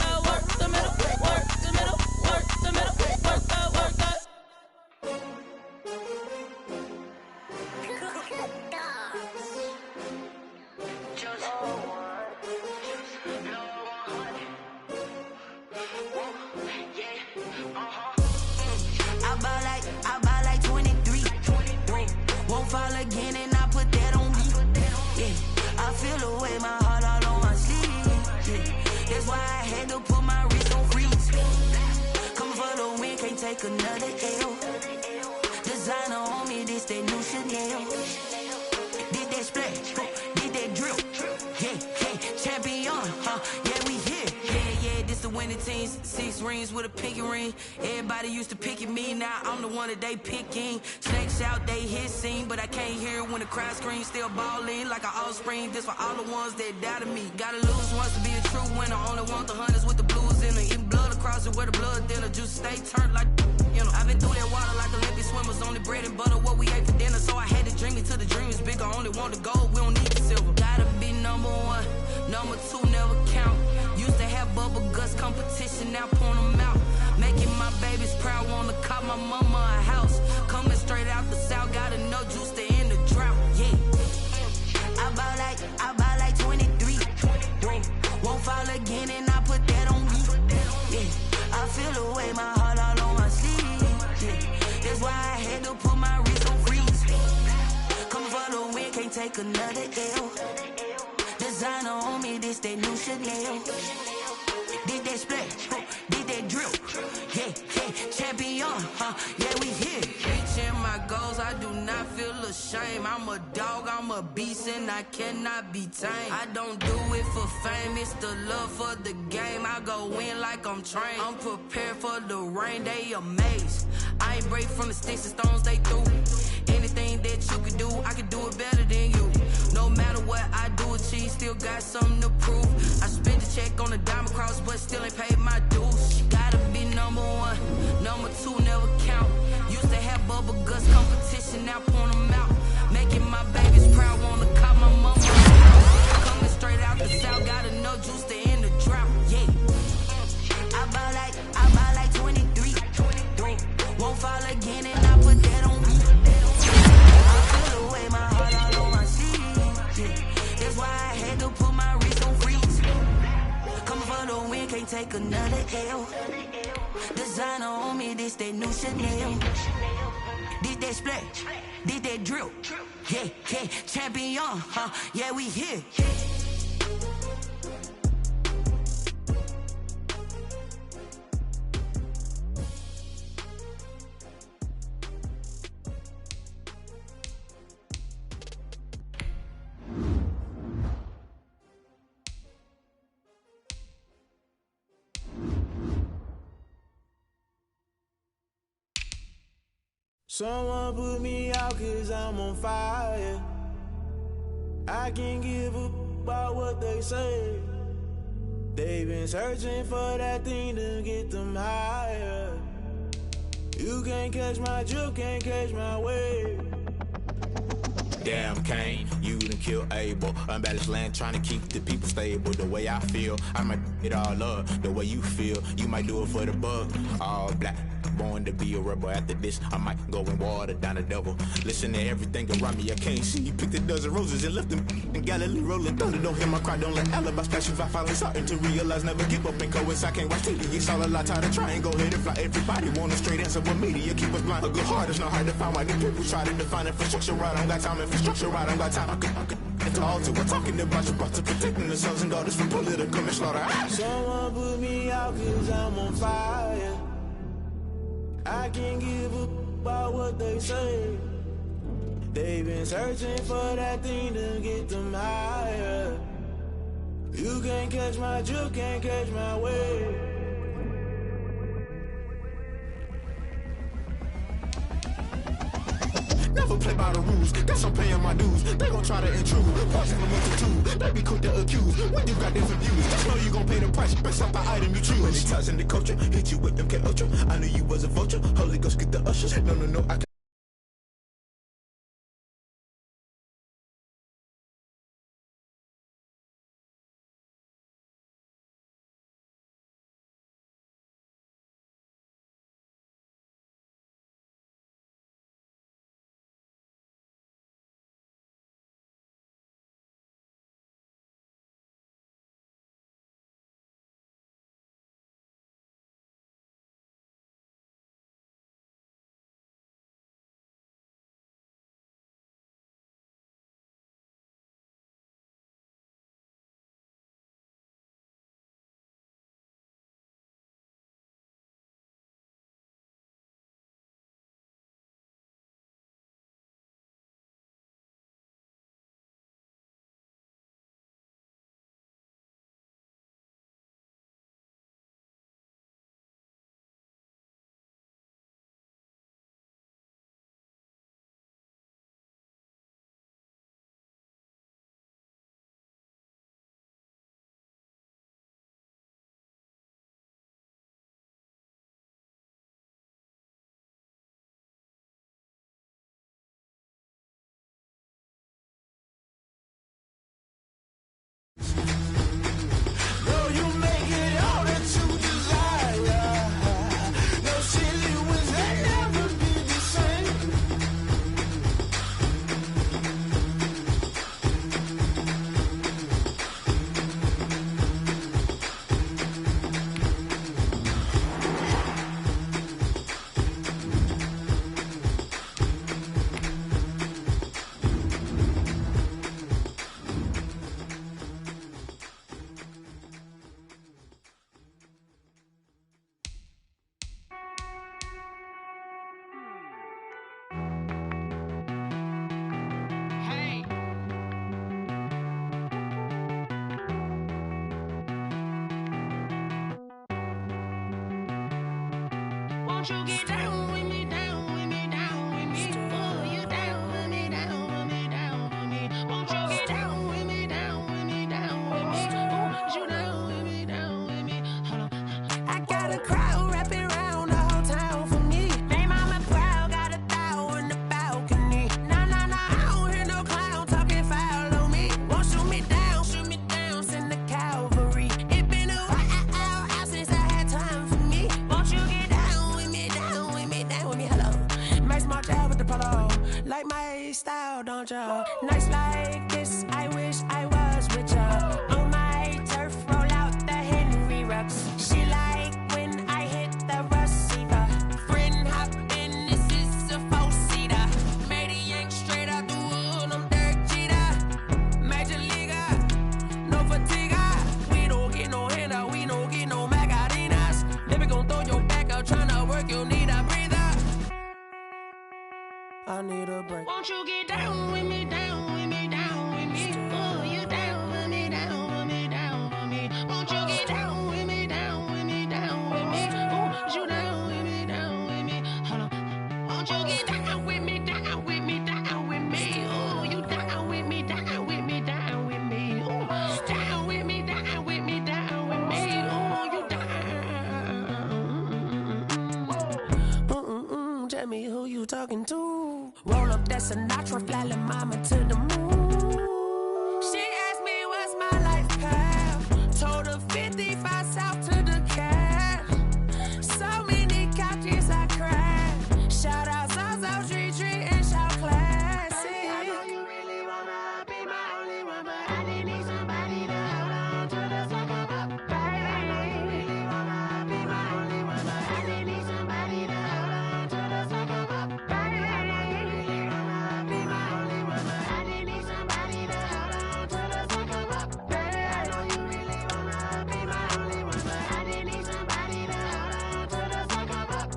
the middle, work the middle, work the middle, work out, work out. I buy like 23. Won't fall again and I put that on me. Yeah, I feel the way, my heart all on my sleeve. Yeah, that's why I had to put my wrist on freeze. Coming for the win, can't take another L. Designer on me, this that new Chanel. Did that splash, did that drill. Yeah, champion, yeah, we here. Yeah, this the winning teams. 6 rings with a pinky ring. Everybody used to pick at me, now I'm the one that they picking. Snakes out, they hit scene, but I can't hear it when the crowd screams. Still ballin' like an offspring. This for all the ones that doubted me. Gotta lose once to be a true winner. Only want the hunters with the blues in it. Eating blood across it where the blood dinner. Juice stay turned like, you know. I've been through that water like Olympic swimmers. Only bread and butter, what we ate for dinner. So I had to dream it till the dream is bigger. Only want the gold, we don't need the silver. Gotta be number 1, number 2 never count. Used to have bubble guts competition, now point them out. Making my babies proud, wanna call my mama a house. Coming straight out the south, gotta know juice to end the drought. Yeah, I buy like 23. Won't fall again and I put that on me. Yeah, I feel the way, my heart all on my sleeve. Yeah, that's why I had to put my wrist on freeze. Coming for the win, can't take another L. Designer on me, this that new Chanel. Did that splash, did that drill. Yeah, champion, yeah, we here. Reaching my goals, I do not feel ashamed. I'm a dog, I'm a beast, and I cannot be tamed. I don't do it for fame, it's the love for the game. I go in like I'm trained. I'm prepared for the rain, they amazed. I ain't break from the sticks and stones they threw. Anything that you could do, I could do it better than you. No matter what I do, achieve, still got something to prove. I spent the check on the diamond cross, but still ain't paid my dues. Gotta be number 1, number 2 never count. Used to have bubble guts competition, now point them out. Making my babies proud, wanna call my mama. Coming straight out the south, gotta know juice to end the drought. Yeah, I buy like 23. Won't fall again and I put that on me. I feel the way, my heart all on my sleeve. Yeah, that's why I had to put my wrist on freeze. Coming for the win, can't take another L. Designer on me, this that new Chanel. Did that splash, did that drill. Yeah, champion, yeah, we here. Someone put me out 'cause I'm on fire. I can't give a about what they say. They've been searching for that thing to get them higher. You can't catch my drift, can't catch my wave. Damn, Kane, you done killed Abel. Unbalanced land, trying to keep the people stable. The way I feel, I might it all up. The way you feel, you might do it for the bug. All black, born to be a rebel. After this, I might go and water down the devil. Listen to everything around me, I can't see. Picked a dozen roses and left them in Galilee rolling thunder. Don't hear my cry, don't let alibis pass you. I finally starting to realize, never give up and coincide. I can't watch TV, it's all a lot. Tired of trying, go ahead and fly. Everybody want a straight answer, but media keep us blind. A good heart is not hard to find. Why the people try to define infrastructure right? I don't got time, infrastructure right, I don't got time. I could talk to. We're talking about you, brought to protecting the sons and daughters from political and slaughter. Someone put me out 'cause I'm on fire. I can't give a about what they say. They've been searching for that thing to get them higher. You can't catch my drift, can't catch my wave. Never play by the rules, guess I'm paying my dues. They gon' try to intrude, poison them with the two. They be quick to accuse, when you got different views. Just know you gon' pay the price, based off the item you choose. Many ties in the culture, hit you with them K-Ultra. I knew you was a vulture, Holy Ghost get the ushers. No, I can't. Won't you get down with me, down with me, down with me? Oh, you down with me, down with me, down with me. Won't you get down with me, down with me, down with me? Oh, you down with me, down with me? Hold on. I got a crowd wrapping around the whole town for me. They mama proud, got a thou in the balcony. Nah, I don't hear no clown talking foul on me. Won't shoot me down, send the cavalry. It been a while since I had time for me. Won't you get down with me, down with me, down with me? Hello. Max my job with the polo. Like my style, don't ya? Nights like this, I wish I was with ya. On my turf, roll out the Henry Rux. She like when I hit the receiver. Friend hop in, this is a four-seater. Made a yank straight out the wood, I'm Derek Jeter. Major leaguer, no fatigue. We don't get no handout, we don't get no Macarinas. Never gon' throw your back out, tryna work, you need a breather. I need a break. Won't you get down with me, down with me, down with me? Oh, you down with me, down with me, down with me? Won't you get down with me, down with me, down with me? Oh, you down with me, down with me? Hold on. Won't you get down talking to. Roll up that Sinatra, fly la mama to the moon. She asked me what's my life path. Told her 55 south to the cab. So many couches I cried. Shout out Zazo, Tree, and shout classic. I know you really wanna be my only one, but I didn't need somebody to hold on to the second up, baby. I know you really wanna be my only one, but I didn't need somebody to hold on to the second up, baby. I know you really wanna be my only one, but I didn't need somebody to hold on to the second up, baby. I know you really wanna be my only one, but I didn't need somebody to hold on to the second up.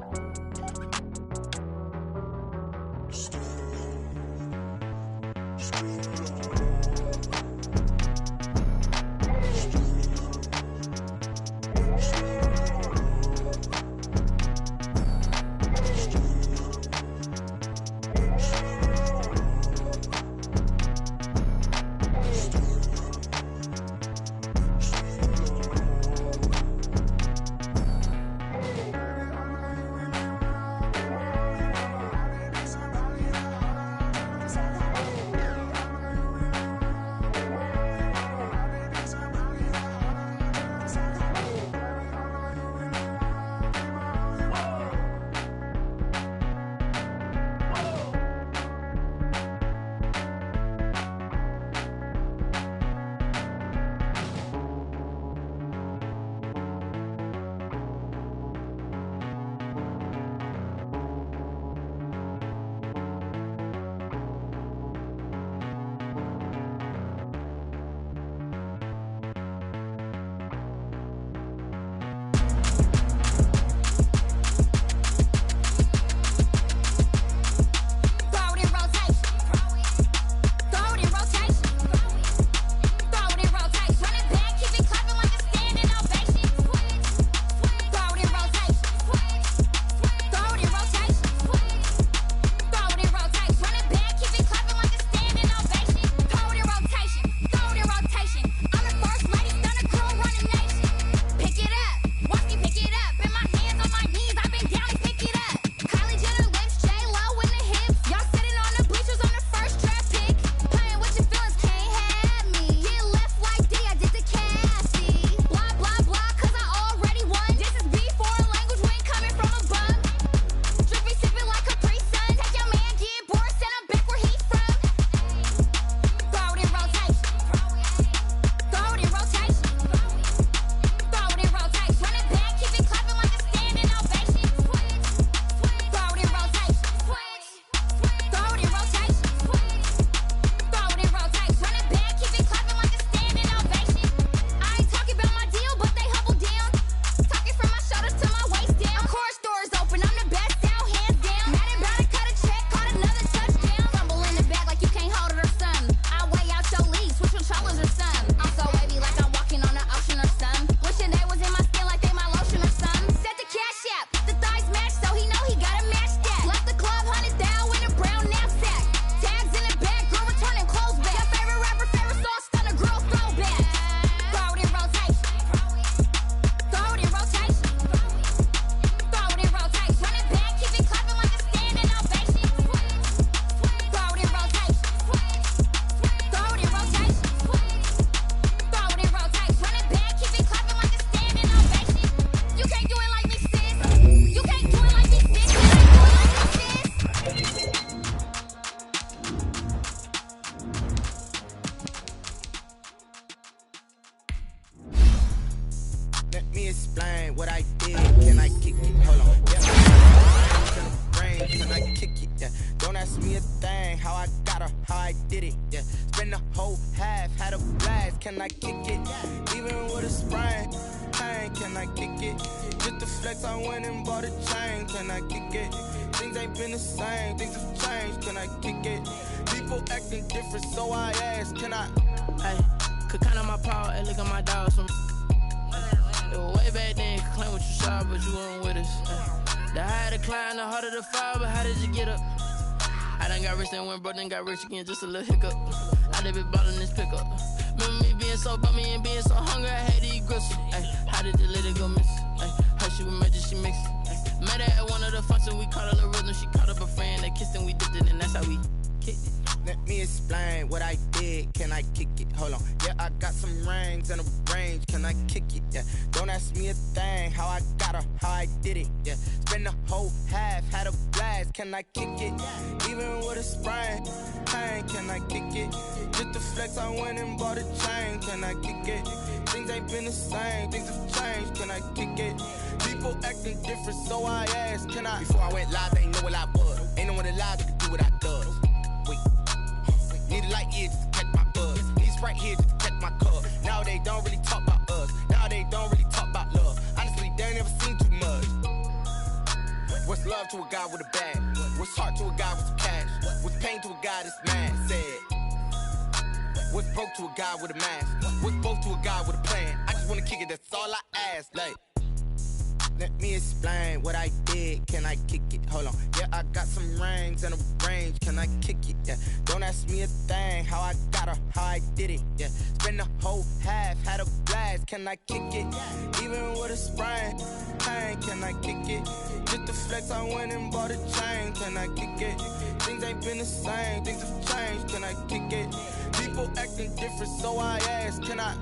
Can I kick it? Even with a sprain, pain, can I kick it? Just to flex, I went and bought a chain. Can I kick it? Things ain't been the same, things have changed. Can I kick it? People acting different, so I asked, can I? Hey, could count on my power, hey, look at my dogs. It was way back then, could claim what you saw, but you weren't with us. The higher the climb, the harder the fall, but how did you get up? I done got rich and went broke, then got rich again, just a little hiccup. I done been ballin' this pickup. Remember me being so bummy and being so hungry, I had to eat gristle. Ay, how did the lady go miss? Ay, her she was magic, she mixed. Met her at one of the functions, we caught her the rhythm, she caught up a friend, that kissed I kick it? Hold on. Yeah, I got some rings and a range. Can I kick it? Yeah. Don't ask me a thing. How I got her, how I did it. Yeah. Spend the whole half, had a blast. Can I kick it? Even with a sprain, pain. Can I kick it? Just the flex, I went and bought a chain. Can I kick it? Things ain't been the same. Things have changed. Can I kick it? People acting different, so I asked, can I? Before I went live, they ain't know what I was. Ain't no one alive that could do what I does. Wait. Need a light here just to catch my buzz. Need right here just to catch my cup. Now they don't really talk about us. Now they don't really talk about love. Honestly, they ain't never seen too much. What's love to a guy with a bag? What's heart to a guy with some cash? What's pain to a guy that's mad? Said. What's broke to a guy with a mask? What's both to a guy with a plan? I just wanna kick it, that's all I ask. Like, let me explain what I did. Can I kick it? Hold on. Yeah, I got some rings and a range. Can I kick it? Yeah. Don't ask me a thing. How I got her, how I did it. Yeah. Spend the whole half, had a blast. Can I kick it? Even with a sprain, pain. Can I kick it? Just the flex, I went and bought a chain. Can I kick it? Things ain't been the same. Things have changed. Can I kick it? People acting different, so I ask, can I?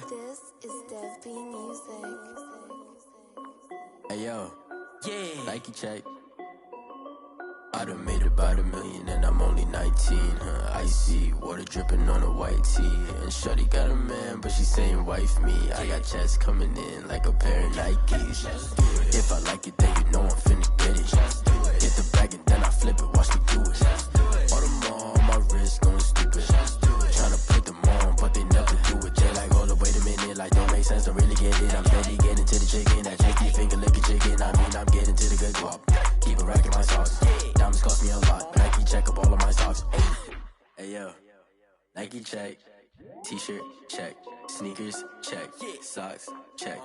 This is Dev B Music. Hey yo, yeah. Nike check. I done made about $1 million and I'm only 19. Icy water dripping on a white tee. And shorty got a man, but she saying wife me. I got checks coming in like a pair of Nikes. If I like it, then you know I'm finna get it. Hit the bag and then I flip it. Watch me do it. All them on my wrist going stupid. Tryna put them on, but they never do it. They like, hold up, wait a minute. Like, don't make sense, don't really get it. I'm steady getting to the chicken. That cheeky finger licking chicken. I mean, I'm getting to the good guap. Keep a rack in my socks. Diamonds cost me a lot. Nike check up all of my socks. Hey yo, Nike check. T-shirt check. Sneakers check. Socks check.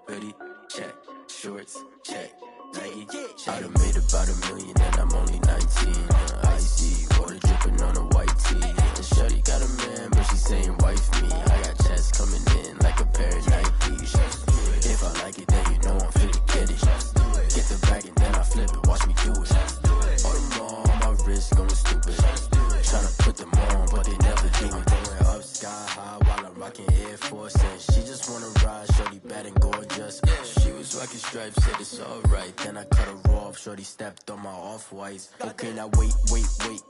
Hoodie check. Shorts check. Nike check. I done made about $1 million and I'm only 19. Icy water dripping on a white tee. And shorty got a man, but she saying wife me. I got checks coming in like a pair of Nikes. If I like it, then you know I'm finna get it. Get the bag and then I flip it. Watch me do it. All them on my wrist going stupid. Tryna put them on, but they never do it. Going up sky high while I'm rocking Air Force. And she just wanna ride, shorty bad and gorgeous. She was rocking stripes, said it's alright. Then I cut her off, shorty stepped on my off-whites. Okay, now wait.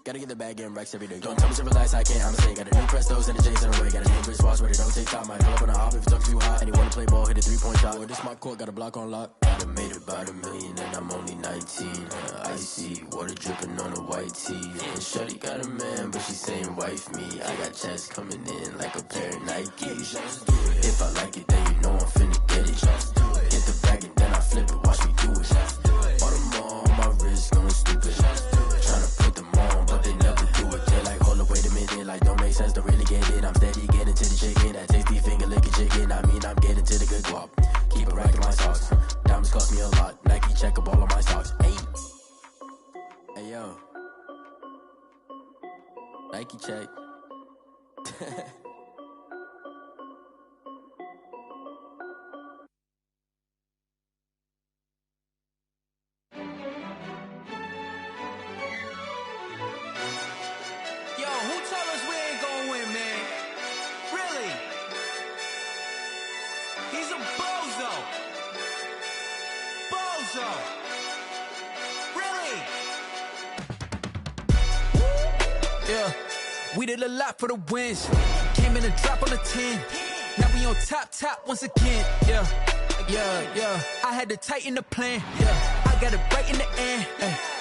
Gotta get the bag and racks every day. Don't tell me to relax, I can't, I'm saying. Got a new Prestos and a J's in the way. Got a new wristwatch where they don't take time. Might pull up on a hop if it's talking too hot. And he wanna play ball, hit a 3-point shot. Well, this my court, got a block on lock. I done made about $1 million and I'm only 19. Icy water dripping on a white tee. And shorty got a man, but she saying wife me. I got checks coming in like a pair of Nikes. If I like it, then you know I'm finna get it. Hit the bag and then I flip it. Watch me do it. All them on my wrist going stupid. Tryna put them on, but they never do it. They like, hold up, wait a minute. Like, don't make sense, don't really get it. I'm steady getting to the chicken. That tasty finger licking chicken. I mean, I'm getting to the good guap. Keep a rack in my socks. Diamonds cost me a lot. Nike check up all of my socks. Hey yo, Nike check. Yo, who told us we ain't gonna win, man? Really? He's a bozo. Really? Yeah, we did a lot for the wins. Came in a drop on the 10. Now we on top once again. Yeah. I had to tighten the plan. Yeah, I got it right in the end.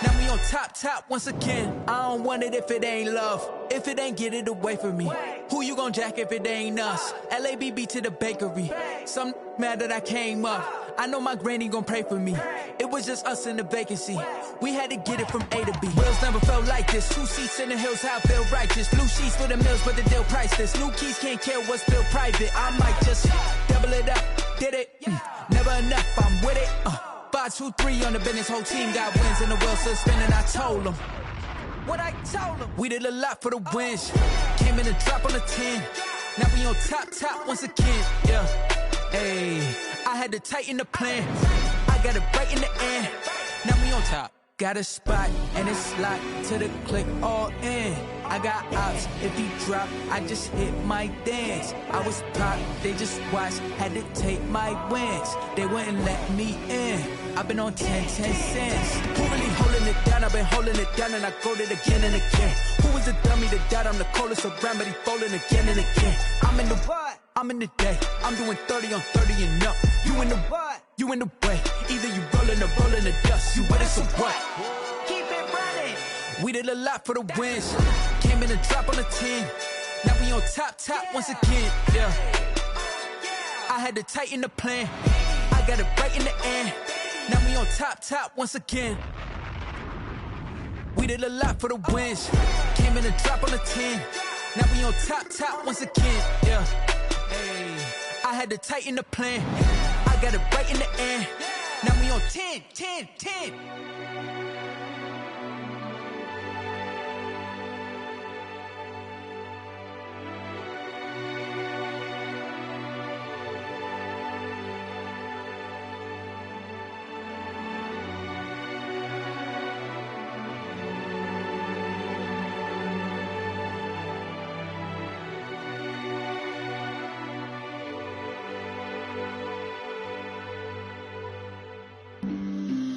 Now we on top once again. I don't want it if it ain't love. If it ain't, get it away from me. Who you gon' jack if it ain't us? LABB to the bakery. Some mad that I came up. I know my granny gon' pray for me. It was just us in the vacancy. We had to get it from A to B. Wheels never felt like this. 2 seats in the hills, how I feel righteous. Blue sheets for the mills, but the deal priceless. New keys can't care what's still private. I might just double it up. Did it? Never enough, I'm with it. 5, 2, 3 on the business. Whole team got wins and the wheels still spinning. I told them what I told them. We did a lot for the wins. Came in and drop on the 10. Now we on top once again. Yeah. Hey, I had to tighten the plan. I got it right in the end. Now we on top. Got a spot and it's locked to the click all in. I got ops, if he drop, I just hit my dance. I was pop, they just watched, had to take my wins. They wouldn't let me in. I've been on 10 cents. Who really holding it down? I've been holding it down and I go it again and again. Who was the dummy that died? I'm the coldest around, but he folding again and again. I'm in the what? I'm in the day. I'm doing 30 on 30 and up. You in the what? You in the way. Either you rolling or rolling the dust. You with us or what? Keep it running. We did a lot for the wins. Came in and drop on the 10. Now we on top once again. Yeah. I had to tighten the plan. I got it right in the end. Now we on top once again. We did a lot for the wins. Came in and drop on the 10. Now we on top once again. Yeah. Hey, I had to tighten the plan. I got it right in the end. Now we on 10.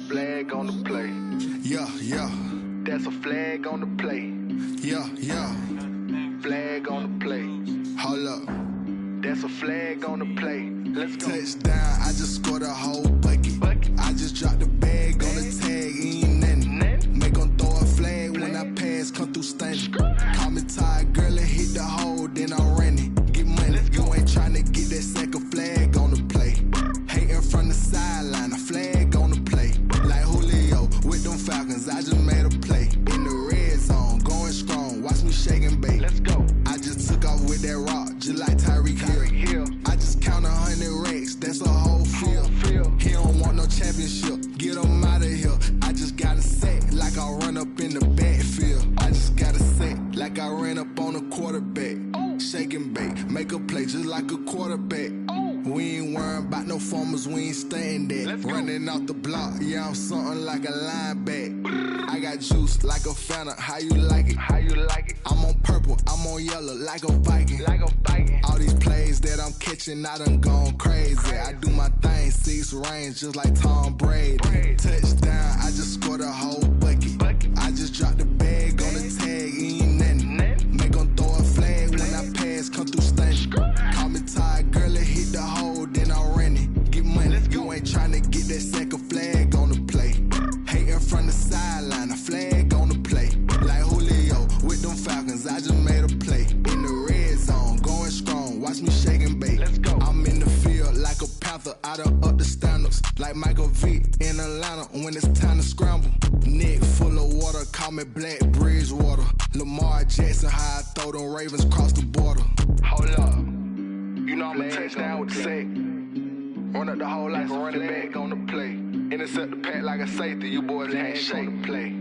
Flag on the play. Yeah. That's a flag on the play. Yeah. Flag on the play. Hold up. That's a flag on the play. Let's go. Touchdown, I just scored a whole bucket. I just dropped the bag on the tag, ain't nothing. Make them throw a flag when I pass, come through stunning. Call me tired, girl, and hit the hole, then I'm running. Get money, you ain't tryna get that second flag on the play. Hating from the sideline, a flag on the play. Like Julio with them Falcons, I just made a play. In the red zone, going strong, watch me shake and bake. Let's go. I just took off with that rock, just like Tyreek Hill. I just count 100 racks, that's a whole field. He don't want no championship, get him out of here. I just got a set, like I run up in the backfield. I just got a set, like I ran up on a quarterback. Shake and bake, make a play just like a quarterback. We ain't worrying about no formers, we ain't staying there. Running out the block, yeah, I'm something like a linebacker. I got juice like a Fanta, how you like it? I'm on purple, I'm on yellow, like a Viking. All these plays that I'm catching, I done gone crazy. I do my thing, 6 range, just like Tom Brady. Touchdown, I just scored a whole bucket. I just dropped the bag on the tag, ain't nothing. Make them throw a flag when I pass, come through stunning. Call me tired, girl, and hit the hole, then I'm running. Get money, you ain't tryna get that second flag on the play. Hating from the sideline, a flag on the play. Like Julio with them Falcons, I just made a play. In the red zone, going strong, watch me shake and bake. I'm in the field like a panther, I done up the standards. Like Michael Vick in Atlanta when it's time to scramble. Neck full of water, call me Black Bridgewater. Lamar Jackson, how I throw them Ravens cross the border. Hold up. You know I'm a touchdown with the sack. Run up the hole like a running back on the play. Intercept the pack like a safety. You boys can't shake the play.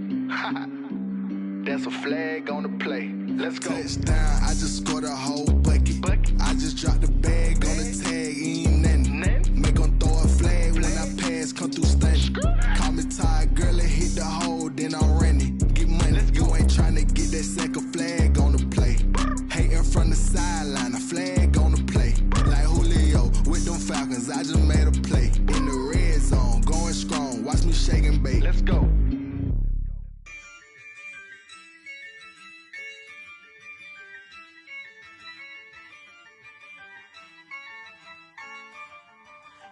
That's a flag on the play. Let's go. Touchdown, I just scored a whole bucket. I just dropped the bag on the tag, ain't nothing. Make them throw a flag when I pass, come through stunning. Call me tired, girl, and hit the hole, then I'm running. Get money, you ain't tryna get that second flag on the play. Hating from the sideline, a flag on the play. Like Julio with them Falcons, I just made a play. In the red zone, going strong, watch me shake and bake. Let's go.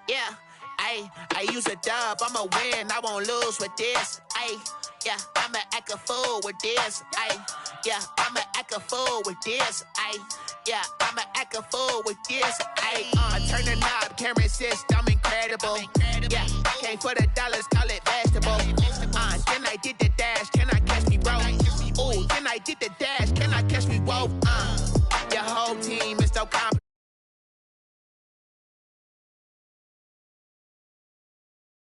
Yeah, I use a dub, I'ma win, I won't lose with this. Yeah, I'ma act a fool with this. Yeah, I'ma act a fool with this. Yeah, I'ma act a fool with this. I turn the knob, camera assist, I'm incredible. Yeah, came for the dollars, call it vegetable. Then I did the dash, can I catch me, bro? Ooh, then I did the dash, can I catch me?